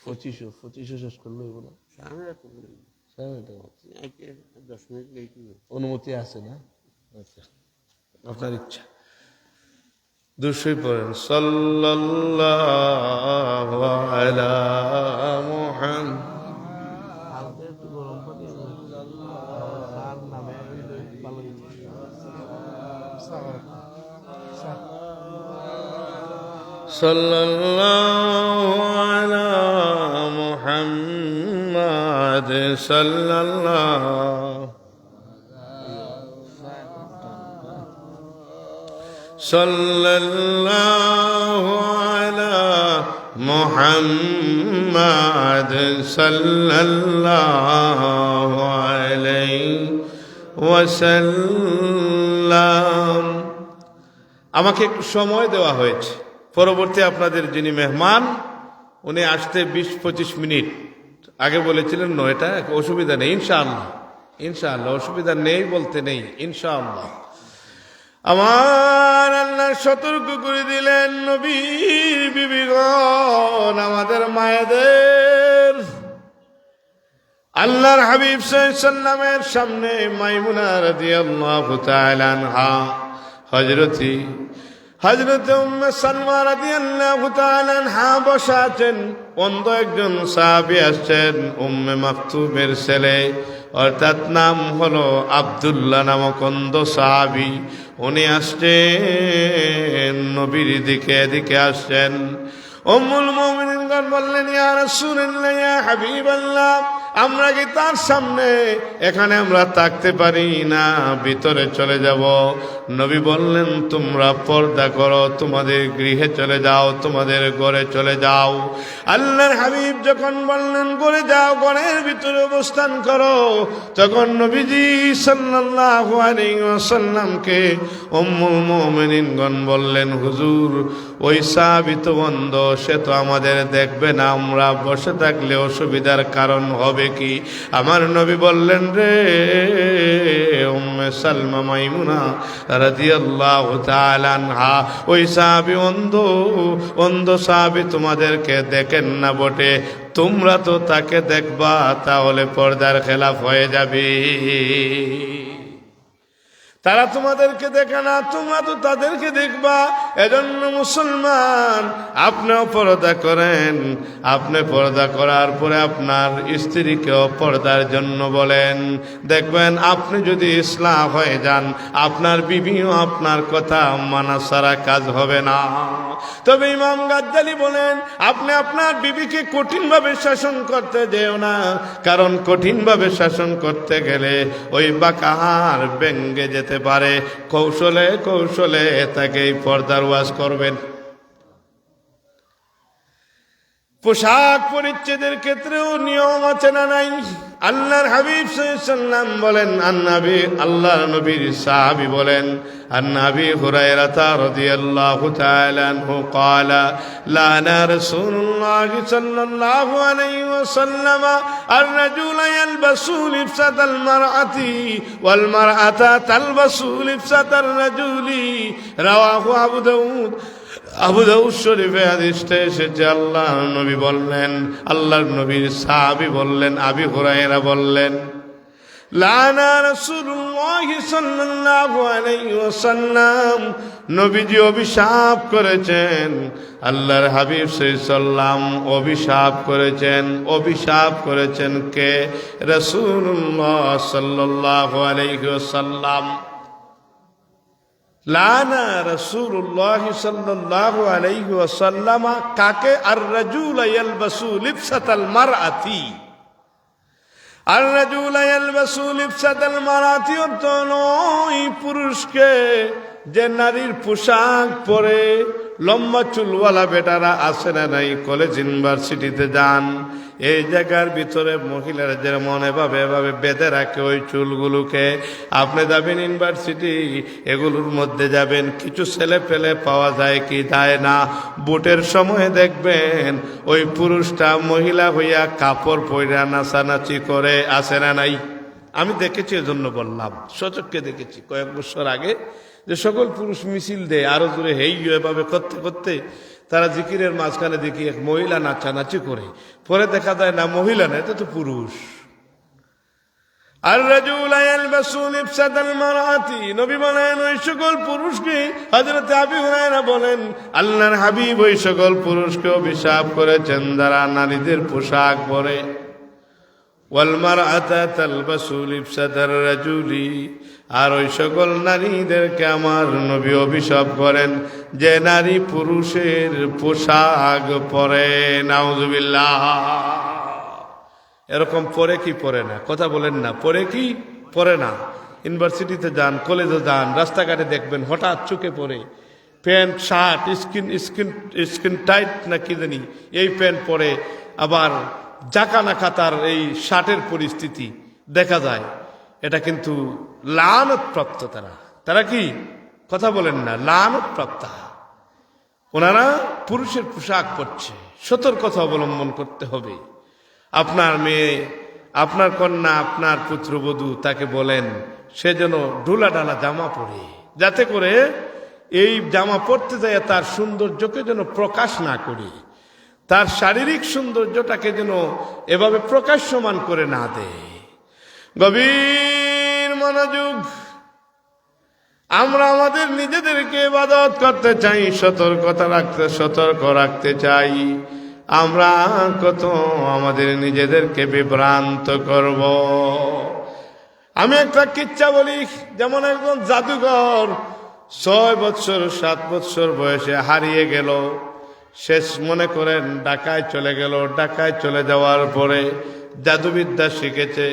25 শেষ করলো এগুলো, 10 মিনিট অনুমতি আছে না? আচ্ছা, আপনার ইচ্ছা। দুশোই পড়েন, সাল্লাল্লাহু আলা মুহাম্মাদ। সাল্লাল্লাহু আলা মুহাম্মাদ সাল্লাল্লাহু সাল্লাল্লাহু আলা মুহাম্মাদ সাল্লাল্লাহু আলাইহি ওয়াসাল্লাম। আমাকে একটু সময় দেওয়া হয়েছে, পরবর্তী আপনাদের যিনি মেহমান উনি আসতে 20-25 মিনিট আগে বলেছিলেন 9টা, অসুবিধা নেই ইনশাআল্লাহ, ইনশাআল্লাহ অসুবিধা নেই বলতে নেই, ইনশাআল্লাহ। আমার আল্লাহ সতর্ক করে দিলেন, নবীর বিবিগণ, আমাদের মায়েদের আল্লাহর হাবিব সাল্লাল্লাহু আলাইহি ওয়াসাল্লামের সামনে মাইমুনা রাদিয়াল্লাহু তাআলা আনহা, হযরত উম্মে সালমা রাদিয়াল্লাহু তাআলা আনহা বসা আছেন। অন্ধ একজন সাহাবী আসছেন, উম্মে মাকতুমের ছেলে, অর্থাৎ নাম হলো আব্দুল্লাহ নামক অন্ধ সাহাবী। উনি আসছেন নবীর দিকে, এদিকে আসছেন। উম্মুল মুমিনিনগণ বললেন, ইয়া রাসূলুল্লাহ, ইয়া হাবিবাল্লাহ, আমরা কি তার সামনে এখানে আমরা থাকতে পারি না, ভিতরে চলে যাব? নবী বললেন, তোমরা পর্দা করো, তোমাদের গৃহে চলে যাও, তোমাদের ঘরে চলে যাও। আল্লাহর হাবিব যখন বললেন ঘরে যাও, ঘরের ভিতরে অবস্থান করো, তখন নবীজি সাল্লাল্লাহু আলাইহি ওয়াসাল্লামকে উম্মুল মুমিনিনগণ বললেন, হুজুর, ওই সাহাবী তো অন্ধ, সে তো আমাদের দেখবে না, আমরা বসে থাকলে অসুবিধার কারণ হবে কি? আমার নবী বললেন, রে উম্মে সালমা মাইমুনা রাদিয়াল্লাহু তাআলা আনহা, ওই সাহাবী অন্ধ সাহাবী তোমাদেরকে দেখেন না বটে, তোমরা তো তাকে দেখবা, তাহলে পর্দার খেলাফ হয়ে যাবে। তারা তোমাদেরকে দেখে না, তোমরা তো তাদেরকে দেখবা। এজন্য মুসলমান, আপনিও পর্দা করেন, আপনি পর্দা করার পরে আপনার স্ত্রীকেও পর্দার জন্য বলেন। দেখবেন আপনি যদি ইসলাম হয়ে যান, আপনার বিবিও আপনার কথা মানা ছাড়া কাজ হবে না। তবে ইমাম গাজ্জালী বলেন, আপনি আপনার বিবিকে কঠিনভাবে শাসন করতে যেও না, কারণ কঠিনভাবে শাসন করতে গেলে ওই বাঁকাহার ভেঙ্গে যেতে পারে। কৌশলে কৌশলে তাকে পর্দার ওয়াজ করবেন। পোশাক পরিচ্ছেদের ক্ষেত্রেও নিয়ম আছে না নাই? আল্লাহর হাবিব সাল্লাল্লাহু আলাইহি ওয়াসাল্লাম বলেন, আল্লাহর নবীর সাহাবী বলেন, আন-নবী হুরায়রা রাদিয়াল্লাহু তাআলা আনহু قال লানা রাসূলুল্লাহ সাল্লাল্লাহু আলাইহি ওয়াসাল্লাম আর-রাজুলা ইয়ালবাসু লিবসাতাল মারআতি ওয়াল মারআতা তালবাসু লিবসাতার রাজুলি। রাওয়াহু আবু দাউদ শরীফে হাদিসটা এসেছে। আল্লাহর নবী বললেন, আল্লাহর নবীর সাহাবী বললেন, আবু হুরায়রা বললেন, লানা রাসূলুল্লাহ সাল্লাল্লাহু আলাইহি ওয়াসাল্লাম, নবীজি অভিশাপ করেছেন, আল্লাহর হাবিব সাল্লাল্লাহু অভিশাপ করেছেন কে? রাসূলুল্লাহ সাল্লাল্লাহু আলাইহি ওয়াসাল্লাম। লানা রাসূলুল্লাহ সাল্লাল্লাহু আলাইহি ওয়াসাল্লাম কাকে? আর-রাজুলা ইয়ালবাসু লিবসাতাল মারআতি। আর-রাজুলা ইয়ালবাসু লিবসাতাল মারআতি অর্থ নয় পুরুষকে যে নারীর পোশাক পরে লম্বা চুলওয়ালা বেটারা আসে না নাই, কলেজ ইউনিভার্সিটিতে যান, এই জায়গার ভিতরে মহিলারা যেমন এভাবে বেঁধে রাখে ওই চুলগুলোকে, আপনি যাবেন ইউনিভার্সিটি, এগুলোর মধ্যে যাবেন, কিছু ছেলে পেলে পাওয়া যায় কি যায় না, বুটের সময় দেখবেন ওই পুরুষটা মহিলা হইয়া কাপড় পইরা নাচানাচি করে, আসে না নাই? আমি দেখেছি, এজন্য বললাম, সচক্ষে দেখেছি কয়েক বছর আগে, যে সকল পুরুষ মিছিল দেয় আরো জোরে, হেই এভাবে করতে করতে তারা জিকিরের মাঝখানে দেখি এক মহিলা নাচানাচি করে, পরে দেখা যায় না মহিলা না, এটা তো পুরুষ। আর রাজুল ইয়ালবাসু লিবসাতাল মারাতি, নবী বলেন ওই সকল পুরুষকে, হযরত আবু হুরায়রা বলেন আল্লাহর হাবিব ওই সকল পুরুষকে অভিশাপ করেছেন যারা নারীদের পোশাক পরে। ওয়াল মারআতা তালবাসু লিবসাতার রাজুলি, আর ওই সকল নারীদেরকে আমার নবী অভিশাপ করেন যে নারী পুরুষের পোশাক পরে। নাউজুবিল্লাহ। এরকম পরে কি পরে না? কথা বলেন না, পরে কি পরে না? ইউনিভার্সিটিতে যান, কলেজে যান, রাস্তাঘাটে দেখবেন হঠাৎ চোখে পড়ে প্যান্ট শার্ট স্কিন টাইট না কি জানি এই প্যান্ট পরে, আবার জাকানাকা তার এই শার্টের পরিস্থিতি দেখা যায়। এটা কিন্তু লানত প্রাপ্ত। তারা কি? কথা বলেন না, লানত প্রাপ্ত। ওনারা পুরুষের পোশাক পরছে, সতর্কতা অবলম্বন করতে হবে। আপনার মেয়ে, আপনার কন্যা, আপনার পুত্রবধূ, তাকে বলেন সে যেন ঢোলা ঢালা জামা পরে, যাতে করে এই জামা পরতে যায় তার সৌন্দর্যকে যেন প্রকাশ না করে, তার শারীরিক সৌন্দর্যটাকে যেন এভাবে প্রকাশ্যমান করে না দেয়। গভীর মনোযোগ। আমরা আমাদের নিজেদেরকে ইবাদত করতে চাই, সতর্ক রাখতে চাই। আমরা কত আমাদের নিজেদেরকে বিভ্রান্ত করব। আমি একটা কিচ্ছা বলি। যেমন একজন জাদুঘর 6 বছর 7 বছর বয়সে হারিয়ে গেল। শেষ মনে করেন ঢাকায় চলে গেল। ঢাকায় চলে যাওয়ার পরে জাদুবিদ্যা শিখেছে।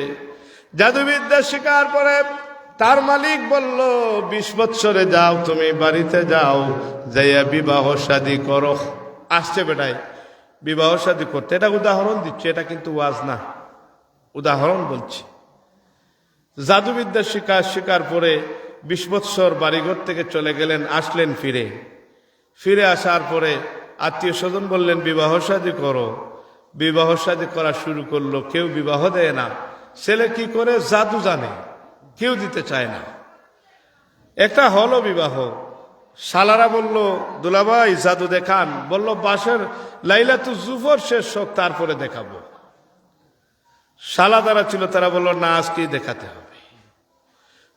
জাদুবিদ্যা শেখার পরে তার মালিক বলল 20 বছরে যাও, তুমি বাড়িতে যাও, যাইয়া বিবাহ শাদী করো। আসছে বেটায় বিবাহ শাদী করতে। এটা উদাহরণ দিচ্ছে, এটা কিন্তু ওয়াজ না, উদাহরণ বলছি। জাদুবিদ্যা শিকার পরে 20 বছর বাড়িঘর থেকে চলে গেলেন, আসলেন ফিরে আসার পরে আত্মীয় স্বজন বললেন বিবাহ শাদী করো। বিবাহ শাদী করা শুরু করলো, কেউ বিবাহ দেয় না। ছেলে কি করে? জাদু জানে, কেউ দিতে চায় না। একটা হলো বিবাহ। শালারা বলল দুলাভাই জাদু দেখান। বলল বাসের লাইলাতুল জুফর শেষ হোক, তারপরে দেখাবো। শালা যারা ছিল তারা বলল না, আজকেই দেখাতে হবে।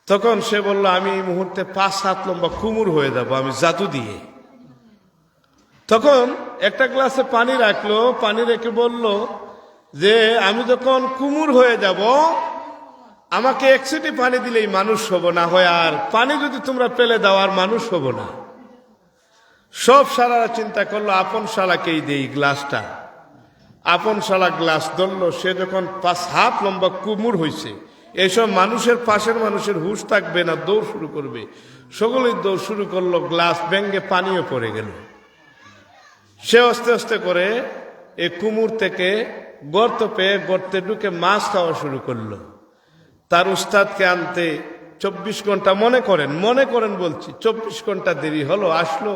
তখন সে বলল আমি এই মুহূর্তে 5 হাত লম্বা কুমুর হয়ে যাব আমি জাদু দিয়ে। তখন একটা গ্লাসে পানি রাখলো, পানি রেখে বলল যে আমি যখন কুমুর হয়ে যাব, আমাকে 1 সিটি পানি দিলেই মানুষ হব, না হয় আর পানি যদি তোমরা পেলে দাও আর মানুষ হব না। সব শালারা চিন্তা করলো আপন শালাকেই দেই গ্লাসটা। আপন শালা গ্লাস ধরলো। সে যখন 5 হাত লম্বা কুমুর হয়েছে, এইসব মানুষের পাশের মানুষের হুশ থাকবে না, দৌড় শুরু করবে। সকলেই দৌড় শুরু করলো, গ্লাস ভেঙে পানিও পড়ে গেল। সে আস্তে আস্তে করে এই কুমুর থেকে গর্ত পেয়ে গর্তে ঢুকে মাছ খাওয়া শুরু করলো। তার উস্তাদকে আনতে 24 ঘন্টা মনে করেন বলছি, 24 ঘন্টা দেরি হলো। আসলো,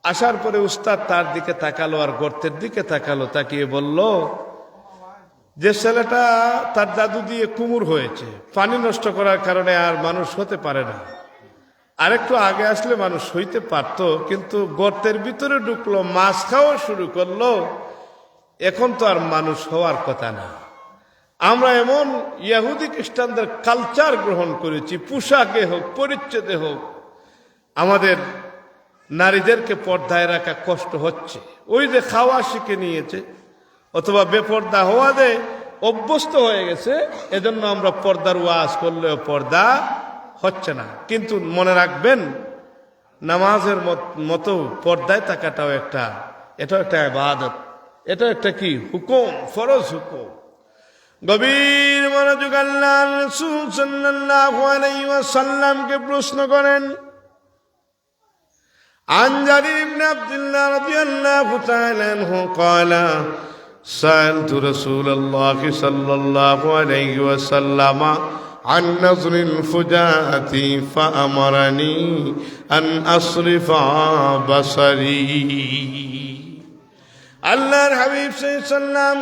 আসার পরে উস্তাদ তার দিকে তাকালো আর গর্তের দিকে তাকালো, তাকিয়ে বলল যে ছেলেটা তার জাদু দিয়ে কুমুর হয়েছে, পানি নষ্ট করার কারণে আর মানুষ হতে পারে না। আরেকটু আগে আসলে মানুষ হইতে পারত, কিন্তু গর্তের ভিতরে ঢুকলো, মাছ খাওয়া শুরু করলো, এখন তো আর মানুষ হওয়ার কথা না। আমরা এমন ইহুদি খ্রিস্টানদের কালচার গ্রহণ করেছি, পোশাকে হোক পরিচ্ছদে হোক আমাদের নারীদেরকে পর্দায় রাখা কষ্ট হচ্ছে। ওই যে খাওয়া শিখে নিয়েছে অথবা বেপর্দা হওয়া দে অভ্যস্ত হয়ে গেছে, এজন্য আমরা পর্দার ওয়াজ করলেও পর্দা হচ্ছে না। কিন্তু মনে রাখবেন নামাজের মতো পর্দায় থাকাটাও এটাও একটা ইবাদত, এটা একটা কি হুকুম, ফরজ হুকুম। গভীর মনোযোগ। আল্লাহর রাসূল সাল্লাল্লাহু আলাইহি ওয়াসাল্লামকে প্রশ্ন করেন عن جرير بن عبد الله رضي الله تعالى عنه قال سألت رسول الله صلى الله عليه وسلم عن نظر الفجاءة فأمرني أن أصرف بصري আল্লাহর হাবিব সাল্লাম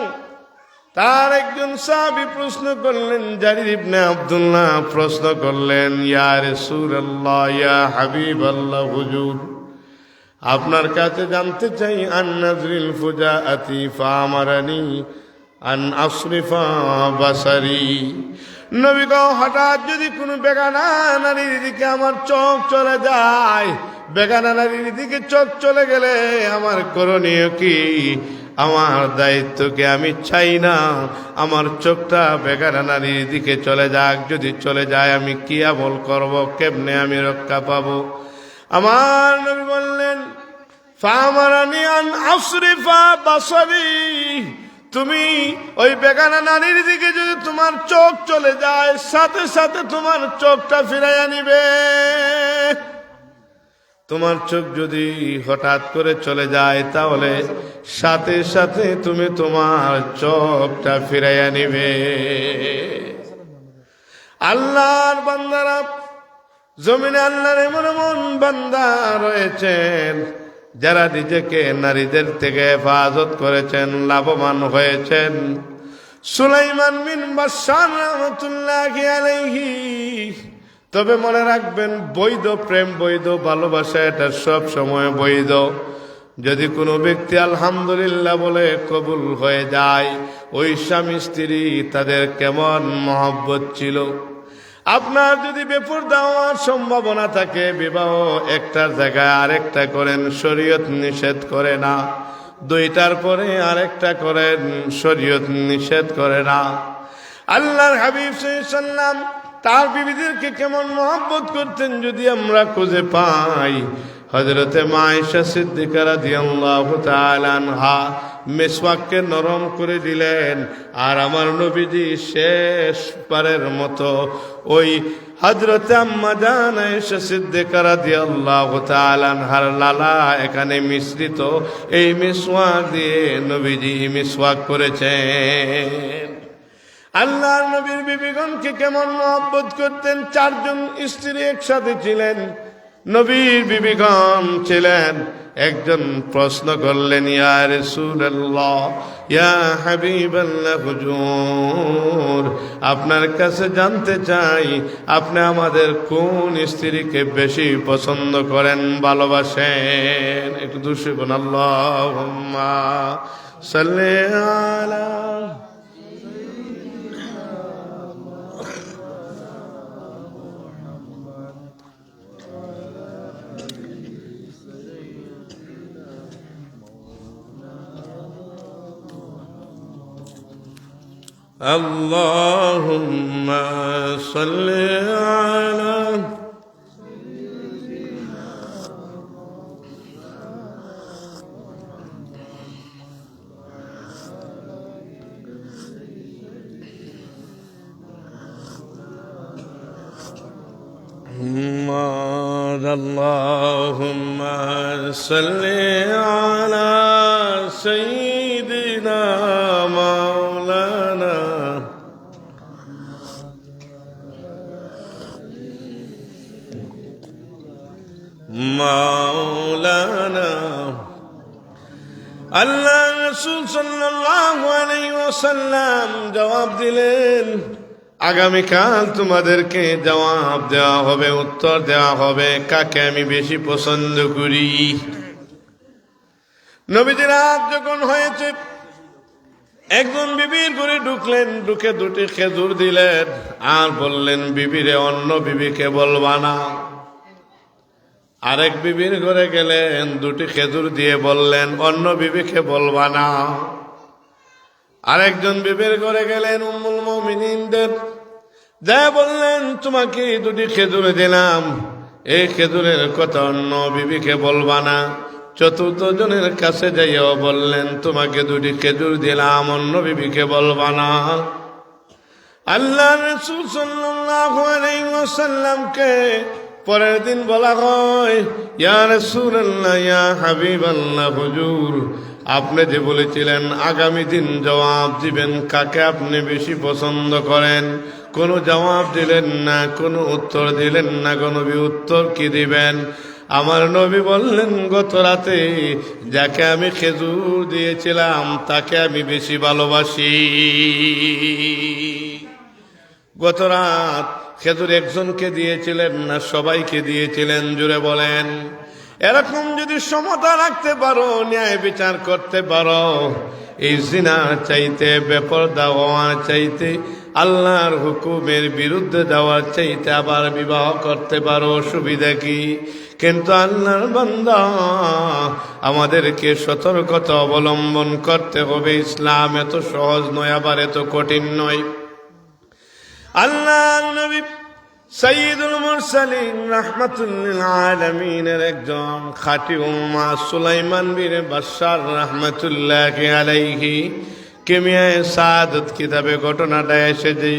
তার একজন সাহাবী প্রশ্ন করলেন, জারির ইবনে আব্দুল্লাহ প্রশ্ন করলেন, ইয়া রাসূলুল্লাহ, ইয়া হাবিবাল্লাহ, হুজুর আপনার কাছে জানতে চাই, আন নাজরিল ফুজাআতি ফামারানি আন আসরিফা বাসারি। নবী গো, হঠাৎ যদি কোনো বেগানা নারীর দিকে আমার চোখ চলে যায়, বেগানা নারীর দিকে চোখ চলে গেলে আমার করণীয় কি? আমার দায়িত্বকে আমি চাই না আমার চোখটা বেগানা নারীর দিকে চলে যাক। যদি চলে যায় আমি কি আমল করব? কেমনে আমি রক্ষা পাবো? আমার নবী বললেন, ফামারানি আন আসরিফা বাসারি, তুমি ওই বেগানা নারীর দিকে যদি তোমার চোখ চলে যায়, সাথে সাথে তোমার চোখটা ফিরাইয়া নিবে। তোমার চোখ যদি হঠাৎ করে চলে যায়, তাহলে সাথে সাথে তুমি তোমার চোখটা ফিরাইয়া নিবে। আল্লাহর বান্দারা, জমিনে আল্লাহর এমন এমন বান্দা রয়েছেন যারা নিজেকে নারীদের থেকে হেফাজত করেছেন, লাভবান হয়েছেন। সুলাইমান বিন বাশশার রাহমাতুল্লাহি আলাইহি। তবে মনে রাখবেন, বৈধ প্রেম, বৈধ ভালোবাসা, এটা সব সময় বৈধ। যদি কোনো ব্যক্তি আলহামদুলিল্লাহ বলে কবুল হয়ে যায়, ওই স্বামী স্ত্রী তাদের কেমন মহব্বত ছিল। আপনার যদি বেপরদা হওয়ার সম্ভাবনা থাকে, বিবাহ একটার জায়গায় আরেকটা করেন, শরীয়ত নিষেধ করে না। দুইটার পরে আরেকটা করেন, শরীয়ত নিষেধ করে না। আল্লাহর হাবিব সাল্লাল্লাহু আলাইহি ওয়াসাল্লাম তার বিবিদেরকে কেমন মহব্বত করতেন যদি আমরা খুঁজে পাই। হযরতে মা আয়েশা সিদ্দিকা রাদিয়াল্লাহু তাআলা আনহা মেসওয়াককে নরম করে দিলেন, আর আমার নবীজি শেষ পারের মতো ওই হযরতে আম্মা জান আয়েশা সিদ্দিকা রাদিয়াল্লাহু তাআলা আনহার লালা এখানে মিশ্রিত, এই মেসওয়াক দিয়ে নবীজি মেসওয়াক করেছেন। আল্লাহর নবীর বিবিগণকে কেমন মহব্বত করতেন। 4 জন স্ত্রী একসাথে ছিলেন, নবীর বিবিগণ ছিলেন। একজন প্রশ্ন করলেন, ইয়া রাসূলুল্লাহ, ইয়া হাবিবাল্লাহ, হুজুর আপনার কাছে জানতে চাই, আপনি আমাদের কোন স্ত্রীকে বেশি পছন্দ করেন, ভালোবাসেন? একটু দুরূদ পড়ুন, আল্লাহুম্মা সাল্লি আলা। اللهم صل على اللهم صل على سيدنا مولانا আল্লাহ রাসূল সাল্লাল্লাহু আলাইহি ওয়াসাল্লাম জবাব দিলেন, আগামীকাল তোমাদেরকে জবাব দেওয়া হবে, উত্তর দেওয়া হবে কাকে আমি বেশি পছন্দ করি। নবীজির রাত যখন হয়েছে, একজন বিবির ঘরে ঢুকলেন, ঢুকে 2টি খেজুর দিলেন, আর বললেন, বিবিরে অন্য বিবিকে বলবা না। আরেক বিবির ঘরে গেলেন, 2টি খেজুর দিয়ে বললেন, অন্য বিবিকে বলবা না। আরেকজন বিবির ঘরে গেলেন, উম্মুল মুমিনিনদের, যা বললেন, তোমাকে 2টি খেজুর দিলাম, এই খেজুরের কথা অন্য বিবিকে বলবা না। 4র্থ জনের কাছে যাইও বললেন, তোমাকে 2টি খেজুর দিলাম, অন্য বিবিকে বলবা না। আল্লাহ রাসূল সাল্লাল্লাহু আলাইহি ওয়াসাল্লামকে পরের দিন বলা হয়, ইয়া রাসূলুল্লাহ, ইয়া হাবিবাল্লাহ, হুজুর আপনি যে বলেছিলেন আগামী দিন জবাব দিবেন, কাকে আপনি বেশি পছন্দ করেন? কোনো জবাব দিলেন না, কোনো উত্তর দিলেন না। নবী উত্তর কি দিবেন? আমার নবী বললেন, গত রাতে যাকে আমি খেজুর দিয়েছিলাম তাকে আমি বেশি ভালোবাসি। গত রাত খেজুর একজনকে দিয়েছিলেন না সবাইকে দিয়েছিলেন? জুড়ে বলেন। এরকম যদি সমতা রাখতে পারো, ন্যায় বিচার করতে পারো, এই জিনা চাইতে, বেপরদা হওয়ার চাইতে, আল্লাহর হুকুমের বিরুদ্ধে যাওয়ার চাইতে আবার বিবাহ করতে পারো, সুবিধা কি? কিন্তু আল্লাহর বান্দা, আমাদেরকে সতর্কতা অবলম্বন করতে হবে। ইসলাম এত সহজ নয়, আবার এত কঠিন নয়। আল্লাহর নবী সাইয়্যিদুল মুরসালিন রাহমাতুল লিল আলামিনের একজন খাঁটি উম্মাহ সুলাইমান বিন বাশশার রাহমাতুল্লাহি আলাইহি কেমিয়ায়ে সাআদাত কিতাবে ঘটনাটা এসেছে।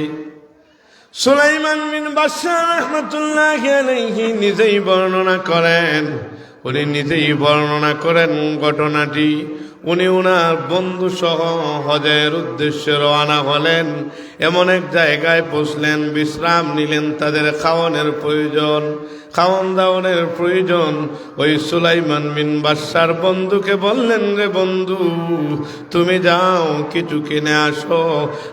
সুলাইমান বিন বাশশার রাহমাতুল্লাহি আলাইহি নিজেই বর্ণনা করেন, উনি নিজেই বর্ণনা করেন ঘটনাটি। উনি উনার বন্ধু সহ হজের উদ্দেশ্যে রওনা হলেন। এমন এক জায়গায় পৌঁছলেন, বিশ্রাম নিলেন, তাদের খাওয়ানোর প্রয়োজন, খাওয়ান দাওয়ানের প্রয়োজন। ওই সুলাইমান বিন বাশশার বন্ধুকে বললেন, রে বন্ধু, তুমি যাও কিছু কিনে আসো,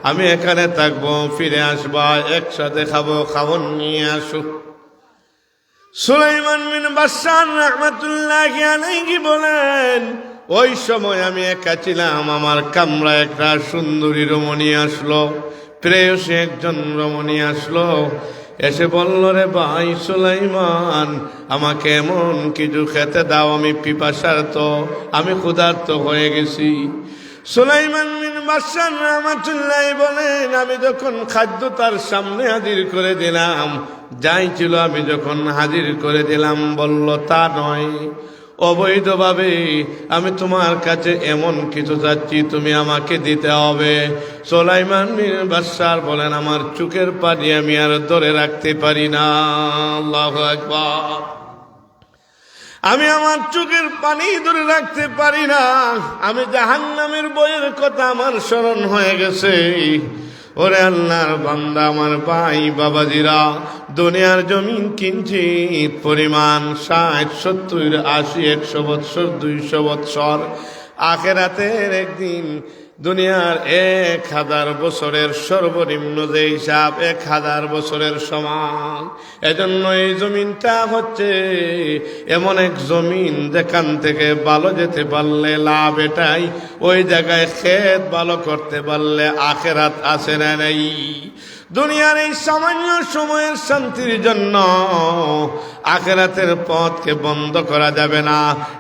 আমি এখানে থাকবো, ফিরে আসবা, একসাথে খাবো, খাওয়ান নিয়ে আসো। সুলাইমান বিন বাশশার রাহমাতুল্লাহি আলাইহি বলেন, ওই সময় আমি একা ছিলাম, আমার কামরা একটা সুন্দরী রমণী আসলো, প্রেয়সী একজন রমণী আসলো, এসে বলল, রে ভাই সুলাইমান, আমাকে এমন কিছু খেতে দাও, আমি পিপাসার্ত, আমি ক্ষুধার্ত হয়ে গেছি। সুলাইমান বিন বাশশার রাহমাতুল্লাহি বলেন, আমি যখন খাদ্য তার সামনে হাজির করে দিলাম, যাই ছিল আমি যখন হাজির করে দিলাম, বলল, তা নয়, অবৈধভাবে আমি তোমার কাছে এমন কিছু চাচ্ছি, তুমি আমাকে দিতে হবে। সুলাইমান বিন বাশশার বলেন, আমার চোখের পানি আমি আর ধরে রাখতে পারি না। আল্লাহু আকবার। আমি আমার চোখের পানি ধরে রাখতে পারি না। আমি জাহান্নামের বইয়ের কথা আমার স্মরণ হয়ে গেছে। ওরে আল্লাহর বান্দা, আমার ভাই বাবাজিরা, দুনিয়ার জমিন কিঞ্চিত পরিমাণ 60, 70, 80, 100 বৎসর, 200 বৎসর। আখেরাতের একদিন দুনিয়ার 1000 বছরের সর্বনিম্ন যে হিসাব 1000 বছরের সমান। এজন্য এই জমিনটা হচ্ছে এমন এক জমিন যেখান থেকে ভালো যেতে পারলে লাভ এটাই, ওই জায়গায় ক্ষেত ভালো করতে পারলে আখেরাত আছে না নাই। দুনিয়ার এই সামান্য সময়ের শান্তির জন্য আখেরাতের পথকে বন্ধ করা যাবে না,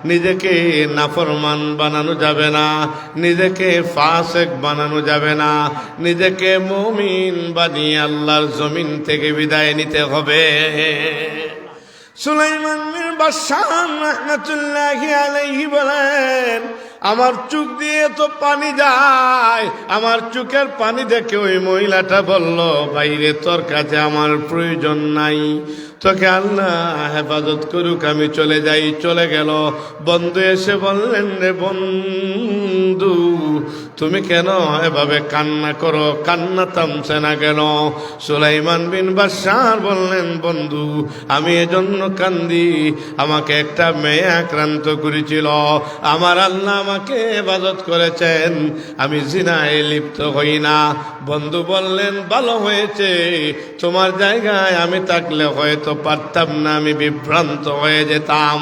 নিজেকে নাফরমান বানানো যাবে না, নিজেকে ফাসেক বানানো যাবে না, নিজেকে মুমিন বানিয়ে আল্লাহর জমিন থেকে বিদায় নিতে হবে। সুলাইমান বিন বাশশার রাহমাতুল্লাহি আলাইহি বলেন, আমার চোখ দিয়ে তো পানি যায়। আমার চোখের পানি দেখে ওই মহিলাটা বলল, বাইরে তোর কাছে আমার প্রয়োজন নাই, তোকে আল্লাহ হেফাজত করুক, আমি চলে যাই। চলে গেল। বন্ধু এসে বললেন, রে বন্ধু, তুমি কেন এভাবে কান্না করো, কান্না থামছে না কেন? সুলাইমান বিন বাশশার বললেন, বন্ধু, আমি এজন্য কান্দি, আমাকে একটা মেয়ে আক্রান্ত করেছিল, আমার আল্লাহ আমাকে হেফাজত করেছেন, আমি জিনায় লিপ্ত হই না। বন্ধু বললেন, ভালো হয়েছে, তোমার জায়গায় আমি থাকলে হয়তো পারতাম না, আমি বিভ্রান্ত হয়ে যেতাম।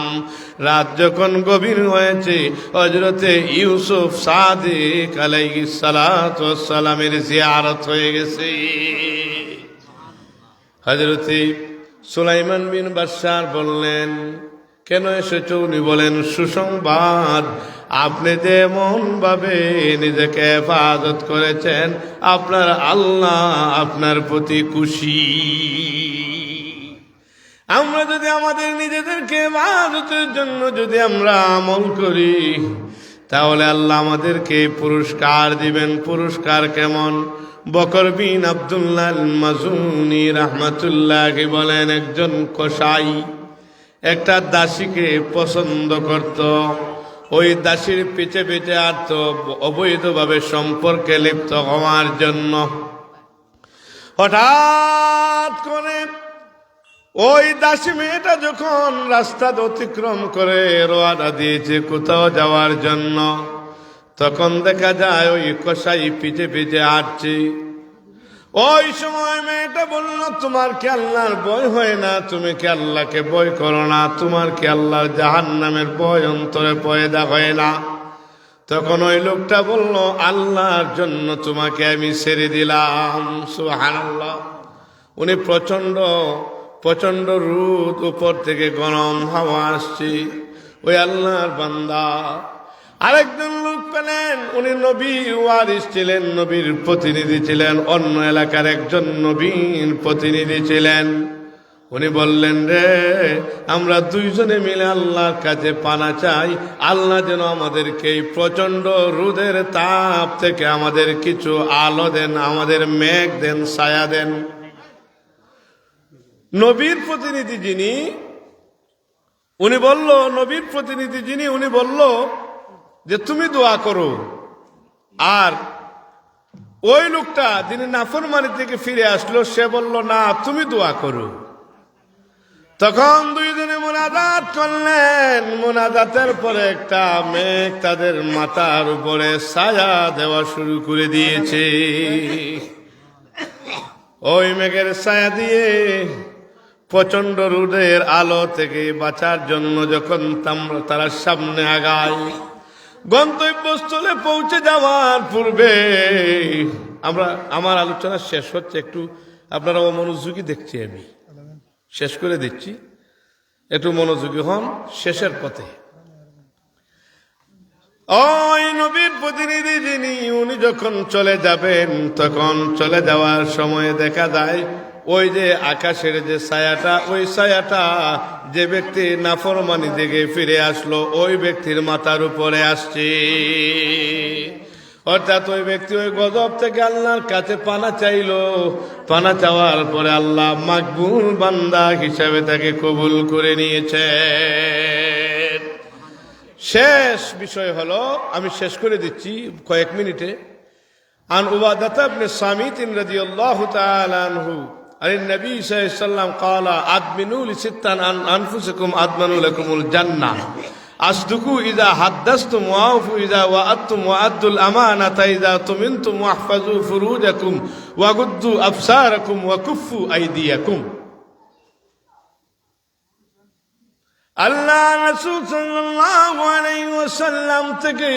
রাত যখন গভীর হয়েছে, হযরতে ইউসুফ সাদিক আলাইহিস সালাতু ওয়াস সালামের জিয়ারত হয়ে গেছে। হযরতে সুলাইমান বিন বাশশার বললেন, কেন এসেছ? উনি বলেন, সুসংবাদ, আপনি যেমন ভাবে নিজেকে হেফাজত করেছেন, আপনার আল্লাহ আপনার প্রতি খুশি। আমরা যদি আমাদের নিজেদেরকে হেফাজতের জন্য যদি আমরা আমল করি, তাহলে আল্লাহ আমাদেরকে পুরস্কার দিবেন। পুরস্কার কেমন? বকর বিন আব্দুল্লাহ আল মাজুনি রাহমাতুল্লাহ বলেন, একজন কসাই একটা দাসীকে পছন্দ করত। ওই দাসীর পিছে পিছে আর্ত অবৈধভাবে সম্পর্কে লিপ্ত হওয়ার জন্য হঠাৎ করে ওই দাসী মেয়েটা যখন রাস্তা অতিক্রম করে রওনা দিয়েছে কোথাও যাওয়ার জন্য, তখন দেখা যায় ওই কসাই পিছে পিছে আসছে। ওই সময় মেয়েটা বলল, তোমার কি আল্লাহর ভয় হয় না? তুমি কি আল্লাহকে ভয় করো না? তোমার কি আল্লাহর জাহান্নামের ভয় অন্তরে পয়দা হয় না? তখন ওই লোকটা বলল, আল্লাহর জন্য তোমাকে আমি ছেড়ে দিলাম। সুবহানাল্লাহ। উনি প্রচন্ড রোদ, উপর থেকে গরম হাওয়া আসছে। ওই আল্লাহর বান্দা আরেকজন লোক পেলেন, উনি নবী ওয়ারিস ছিলেন, নবীর প্রতিনিধি ছিলেন, অন্য এলাকার একজন নবীর প্রতিনিধি ছিলেন। উনি বললেন, রে আমরা দুইজনে মিলে আল্লাহর কাছে পানা চাই, আল্লাহ যেন আমাদেরকে এই প্রচন্ড রোদের তাপ থেকে আমাদের কিছু আলো দেন, আমাদের মেঘ দেন, ছায়া দেন। নবীর প্রতিনিধি যিনি উনি বলল যে তুমি দোয়া করো। আর ওই লোকটা যিনি নাফরমানি থেকে ফিরে আসলো, সে বলল, না তুমি দোয়া করো। তখন দুইজনে মুনাজাত করলেন। মুনাজাতের পরে একটা মেঘ তাদের মাথার উপরে ছায়া দেওয়া শুরু করে দিয়েছে। ওই মেঘের ছায়া দিয়ে প্রচন্ড রোদের আলো থেকে বাঁচার জন্য যখন তারা সামনে আগায়, গন্তব্যস্থলে পৌঁছে যাওয়ার পূর্বে আমার আলোচনা শেষ হচ্ছে, একটু আপনারা অমনোযোগী দেখছি, আমি শেষ করে দিচ্ছি, একটু মনোযোগী হন শেষের পথে। ওই নবীর প্রতিনিধি যিনি, উনি যখন চলে যাবেন, তখন চলে যাওয়ার সময় দেখা যায় ওই যে আকাশের যে ছায়াটা, ওই ছায়াটা যে ব্যক্তি নাফরমানি থেকে ফিরে আসলো ওই ব্যক্তির মাথার উপরে আসছে। অর্থাৎ ওই ব্যক্তি ওই গজব থেকে আল্লাহর কাছে পানা চাইলো। পানা চাওয়ার পরে আল্লাহ মাকবুল বান্দা হিসাবে তাকে কবুল করে নিয়েছে। শেষ বিষয় হলো, আমি শেষ করে দিচ্ছি কয়েক মিনিটে। আন উবাদাতা ইবনে সামিত রাদিয়াল্লাহু তাআলা আনহু আন নবী সাল্লাল্লাহু আলাইহি ওয়াসাল্লাম قال আদমিনু লিসিত্তান আনফুসাকুম আদমানু লাকুমুল জান্নাহ আসদুকু ইযা হাদাসতুম ওয়াফু ইযা ওয়াআদতুম ওয়াআদ্দুল আমানাতা ইযা তুমিনতুম ওয়াহফাজু ফুরুজাকুম ওয়াগুদ্দু আবসারাকুম ওয়াকুফু আইদিয়াকুম। আল্লাহ রাসূল সাল্লাল্লাহু আলাইহি ওয়াসাল্লাম থেকে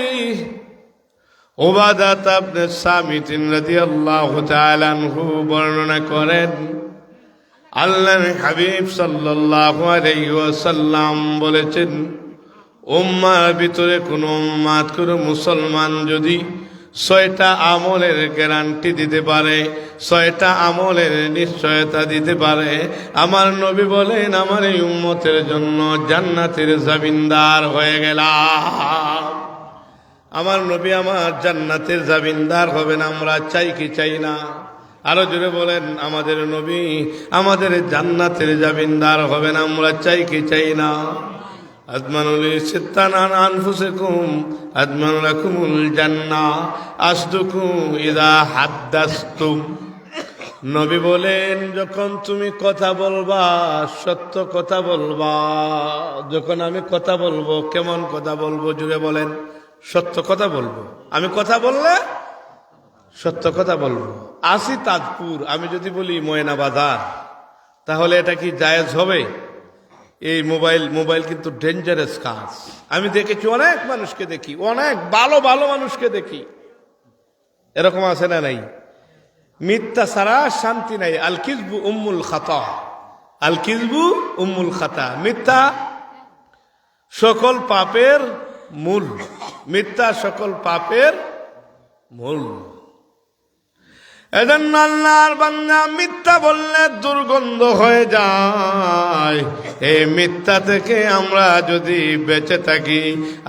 উবাদাতা ইবনে সামিত রাদিয়াল্লাহু তাআলা আনহু বর্ণনা করেন, আল্লাহর হাবিব সাল্লাল্লাহু আলাইহি ওয়াসাল্লাম বলেছেন, উম্মার ভিতরে কোন উম্মাত, কোন মুসলমান যদি 6টা আমলের গ্যারান্টি দিতে পারে, 6টা আমলের নিশ্চয়তা দিতে পারে, আমার নবী বলেন আমার এই উম্মতের জন্য জান্নাতের জামিনদার হয়ে গেলাম। আমার নবী আমার জান্নাতের জামিনদার হবেন, আমরা চাই কি চাই না? আরো জোরে বলেন, আমাদের নবী আমাদের জান্নাতের জামিনদার হবেন, আমরা চাই কি চাই না? আদমানুল সিত্তান আনফুসাকুম আদমানু লাকুমুল জান্নাহ আসদুকুম ইযা হাদাসতুম। নবী বলেন, যখন তুমি কথা বলবা সত্য কথা বলবা। যখন আমি কথা বলবো, কেমন কথা বলবো? জুড়ে বলেন, সত্য কথা বলবো। আমি কথা বললে সত্য কথা বলবো। আসি তাজপুর, আমি যদি বলি ময়না বাজার, তাহলে এটা কি জায়েজ হবে? এই মোবাইল কিন্তু ডেঞ্জারাস কাজ। আমি দেখেছি, অনেক মানুষকে দেখি, অনেক ভালো ভালো মানুষকে দেখি, এরকম আছে না নাই? মিথ্যা ছাড়া শান্তি নাই। আল কিযবু উম্মুল খাতা, আল কিযবু উম্মুল খাতা। মিথ্যা সকল পাপের মূল, মিথ্যা সকল পাপের মূল। এজন্য আল্লাহর বান্দা মিথ্যা বললে দুর্গন্ধ হয়ে যায়। এই মিথ্যা থেকে আমরা যদি বেঁচে থাকি,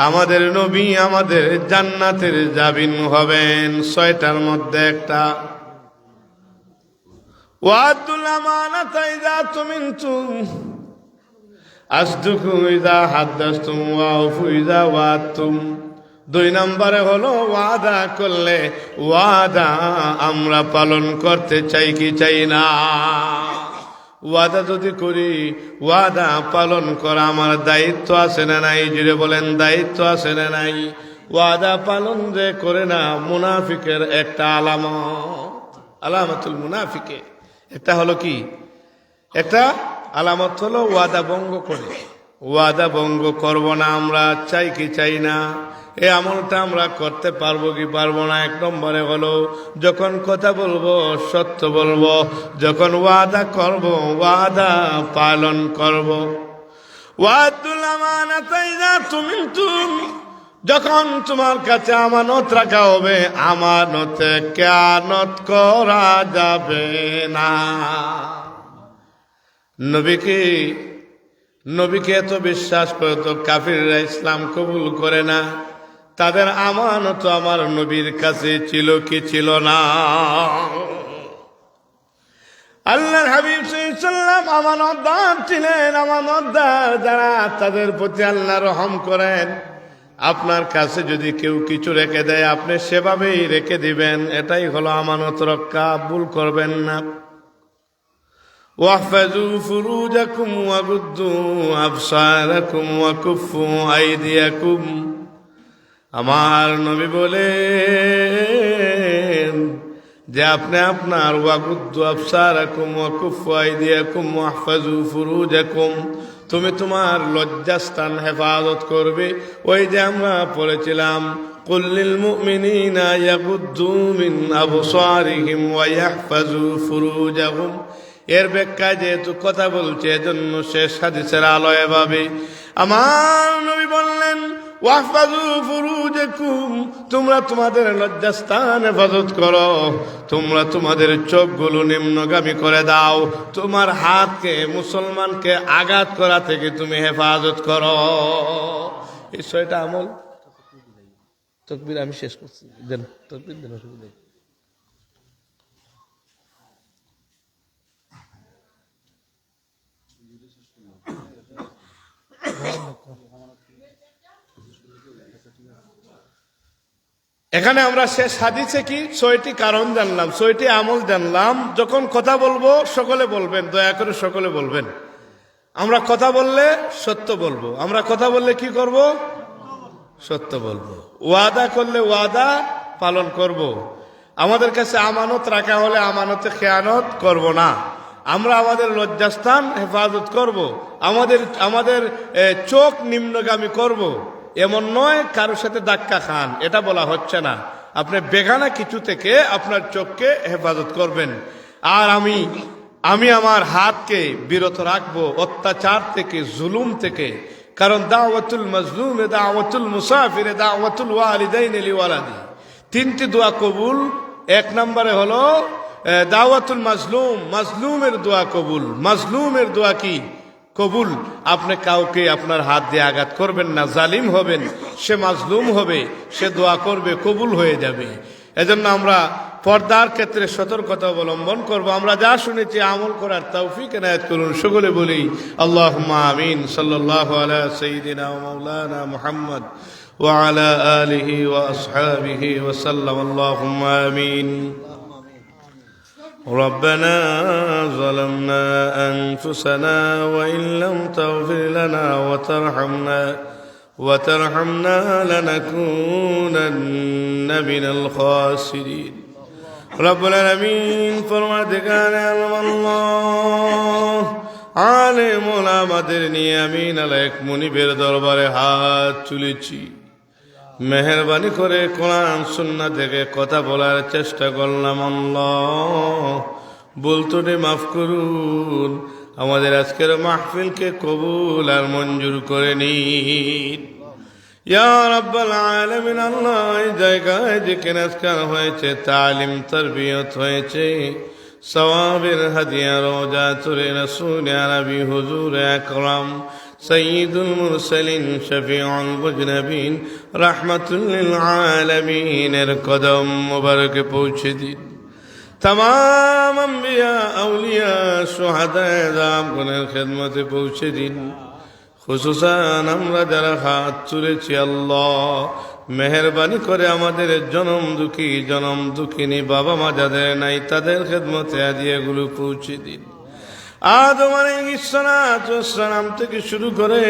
আমাদের নবী আমাদের জান্নাতের জামিন হবেন। 6টার মধ্যে একটা, ওয়াদুল আমানাতা ইযা তুমিনতুম আসদুকু ইযা হাদাসতুম ওয়াউফু ইযা ওয়াদতুম। 2 নম্বরে হলো ওয়াদা করলে ওয়াদা আমরা পালন করতে চাই কি চাই না? ওয়াদা যদি করি, ওয়াদা পালন করা আমার দায়িত্ব আছে না নাই? জুড়ে বলেন, দায়িত্ব আছে না নাই? ওয়াদা পালন যে করে না, মুনাফিকের একটা আলামাতুল মুনাফিকে একটা হলো কি, একটা আলামত হলো ওয়াদা ভঙ্গ করে। ওয়াদা ভঙ্গ করব না, আমরা চাই কি চাই না? এই আমলটা আমরা করতে পারবো কি পারবো না? 1 নম্বরে হলো যখন কথা বলবো সত্য বলবো, যখন ওয়াদা করব ওয়াদা পালন করব। ওয়াদুল আমানাতা ইযা তুমিনতুম, যখন তোমার কাছে আমানত রাখা হবে, আমানতে খেয়ানত করা যাবে না। নবীকে এত বিশ্বাস করে তো কাফিররা ইসলাম কবুল করে না। তাদের আমানত আমার নবীর কাছে ছিল কি ছিল না? আল্লাহর হাবিব সাল্লাল্লাহু আলাইহি ওয়াসাল্লাম আমানতদার ছিলেন। আমানতদার যারা, তাদের প্রতি আল্লাহ রহম করেন। আপনার কাছে যদি কেউ কিছু রেখে দেয়, আপনি সেভাবেই রেখে দিবেন। এটাই হলো আমানত রক্ষা, ভুল করবেন না। ওয়াহফাজু ফুরুজাকুম ওয়াগুদ্দু আবসারাকুম ওয়াকুফু আইদিয়াকুম। আমার নবী বলেন যে আপনি আপনার ওয়াগুদ্দু আবসারাকুম ওয়াকুফু আইদিয়াকুম ওয়াহফাজু ফুরুজাকুম, তুমি তোমার লজ্জাস্থান হেফাজত করবে। ওই যে আমরা পড়েছিলাম, কুল লিল মুমিনিনা ইয়াগুদ্দু মিন আবসারিহিম ওয়া ইয়াহফাজু ফুরুজাহুম। এর ব্যাখ্যায় যেহেতু কথা বলছে, এজন্য শেষ হাদিসের আলোয় ভাবে আমার নবী বললেন ওয়াহফাজু ফুরুজাকুম, তোমরা তোমাদের লজ্জাস্থান হেফাজত করো। তোমরা তোমাদের চোখগুলো নিম্নগামী করে দাও। তোমার হাতকে মুসলমানকে আঘাত করা থেকে তুমি হেফাজত করো। এই 6টা আমল। তাকবীর আমি শেষ করছি, দেন তাকবীর দেন, অসুবিধা নেই। এখানে আমরা শেষ হাদিসে কি 6টি কারণ জানলাম, 6টি আমল জানলাম। যখন কথা বলবো সকলে বলবেন, দয়া করে সকলে বলবেন, আমরা কথা বললে সত্য বলবো। আমরা কথা বললে কি করব? সত্য বলবো। ওয়াদা করলে ওয়াদা পালন করব। আমাদের কাছে আমানত রাখা হলে আমানতে খেয়ানত করব না। আমরা আমাদের লজ্জাস্থান হেফাজত করব। আমাদের চোখ নিম্নগামী করব। এমন নয় কারোর সাথে ধাক্কা খান, এটা বলা হচ্ছে না। আপনি বেগানা কিছু থেকে আপনার চোখকে হেফাজত করবেন। আর আমি আমার হাতকে বিরত রাখবো অত্যাচার থেকে, জুলুম থেকে। কারণ দাওয়াতুল মাজলুম দাওয়াতুল মুসাফির দাওয়াতুল ওয়ালিদাইন লিওয়ালাদি, 3টি দোয়া কবুল। 1 নম্বরে হলো দাওয়াতুল মাজলুম, মাজলুমের দোয়া কবুল। মাজলুমের দোয়া কি? কবুল। আপনি কাউকে আপনার হাত দিয়ে আঘাত করবেন না, জালিম হবেন, সে মাজলুম হবে, সে দোয়া করবে, কবুল হয়ে যাবে। এজন্য আমরা পর্দার ক্ষেত্রে সতর্কতা অবলম্বন করব। আমরা যা শুনেছি আমল করার তৌফিক এনায়েত করুন। সকলে বলি আল্লাহুম্মা আমিন। সাল্লাল্লাহু আলা সাইয়্যিদিনা ওয়া মাওলানা মুহাম্মদ ওয়া আলা আলিহি ওয়া আসহাবিহি ওয়া সাল্লাম। আল্লাহুম্মা আমিন। ربنا ظلمنا أنفسنا وإن لم تغفر لنا وترحمنا لنكونن من الخاسرين। رب العالمين فرمادگار আল্লাহ, আলেম ওলামাদের নিয়ে আমিন আলাইক মুনিবের দরবারে হাত তুলেছি। মেহেরবানি করে কোরআন সুন্নাহ থেকে কথা বলার চেষ্টা করলাম। আল্লাহ, বলতে মাফ করুন। আমাদের আজকের মাহফিলকে কবুল আর মঞ্জুর করে নিন। ইয়া রাব্বাল আলামিন, আল্লাহ এই জায়গায় জিকির আজকার হয়েছে, তালিম তারবিয়ত হয়েছে, সওয়াবের হাদিয়া রওজাতুর রাসূল আরবি হুজুর আকরাম সৈয়দুল মুরসালিন শফিউল মুজনবিন রাহমাতুল লিল আলামিনের কদম মুবারকে পৌঁছে দিন। तमाम अंबिया औलिया शुहदा জামগুনের খেদমতে পৌঁছে দিন। খুসুসান আমরা যারা হাত তুলেছি, আল্লাহ মেহেরবানি করে আমাদের জনম দুঃখিনী বাবা মা যাদের নাই তাদের খেদমতে হাদিয়াগুলো পৌঁছে দিন। আদম আলাইহিস সালাম থেকে শুরু করে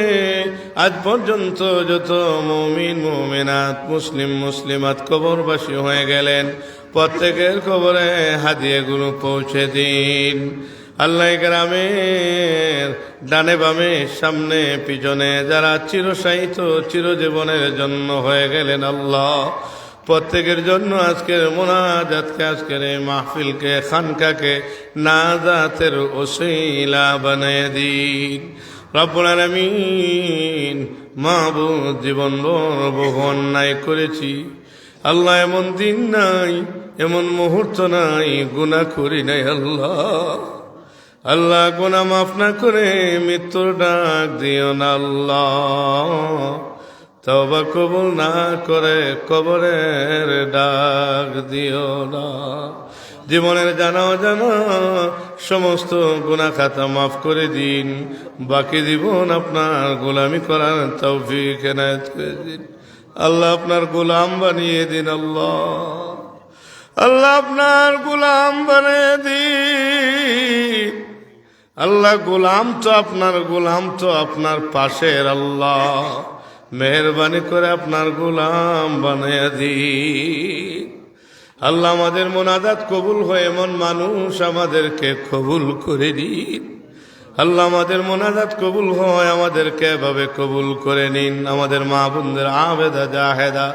আজ পর্যন্ত যত মুমিন মুমিনাত মুসলিম মুসলিমাত কবরবাসী হয়ে গেলেন, প্রত্যেকের কবরে হাদিয়াগুলো পৌঁছে দিন। আল্লাহ গ্রামের ডানে বামে সামনে পিছনে যারা চিরসাহিত চিরজীবনের জন্য হয়ে গেলেন, আল্লাহ প্রত্যেকের জন্য আজকের মোনাজাতকে, আজকের এই মাহফিলকে, খানকাকে নাজাতের ওসিলা বানিয়ে দিন। রব্বুল আলামিন, মাহবুব জীবনভর বহু অন্যায় করেছি আল্লাহ, এমন দিন নাই এমন মুহূর্ত নাই গুনাহ করি নাই আল্লাহ গুনাহ মাফ না করে মৃত্যুর ডাক দিও না আল্লাহ, তওবা কবুল না করে কবরের ডাক দিও না। জীবনের জানা অজানা সমস্ত গুনাহ খাতা মাফ করে দিন, বাকি জীবন আপনার গোলামি করার তৌফিক এনায়েত করে দিন। আল্লাহ আপনার গোলাম বানিয়ে দিন, আল্লাহ আপনার গোলাম বানিয়ে দিন। আল্লাহ গোলাম তো আপনার পাশের, আল্লাহ মেহরবানি করে আপনার গোলাম বানিয়ে দিন। আল্লাহ আমাদের মোনাজাত কবুল হয় এমন মানুষ আমাদেরকে কবুল করে দিন। আল্লাহ আমাদের মোনাজাত কবুল হয় আমাদেরকে এভাবে কবুল করে নিন। আমাদের মা বোনদের আবেদা জাহেদা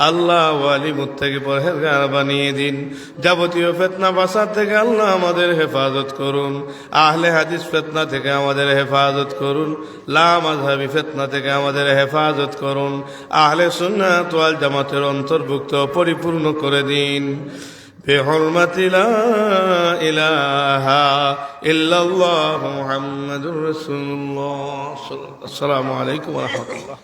আল্লাহ ওয়ালি মুত্তাকি পরহেজগার বানিয়ে দিন। যাবতীয় ফিতনা ফাসাদ থেকে আল্লাহ আমাদের হেফাজত করুন। আহলে হাদিস ফিতনা থেকে আমাদের হেফাজত করুন। লা মাযহাবী ফিতনা থেকে আমাদের হেফাজত করুন। আহলে সুন্নাত ওয়াল জামাতের অন্তর্ভুক্ত পরিপূর্ণ করে দিন। بحرمة لا إله إلا الله محمد رسول الله. السلام عليكم ورحمة الله.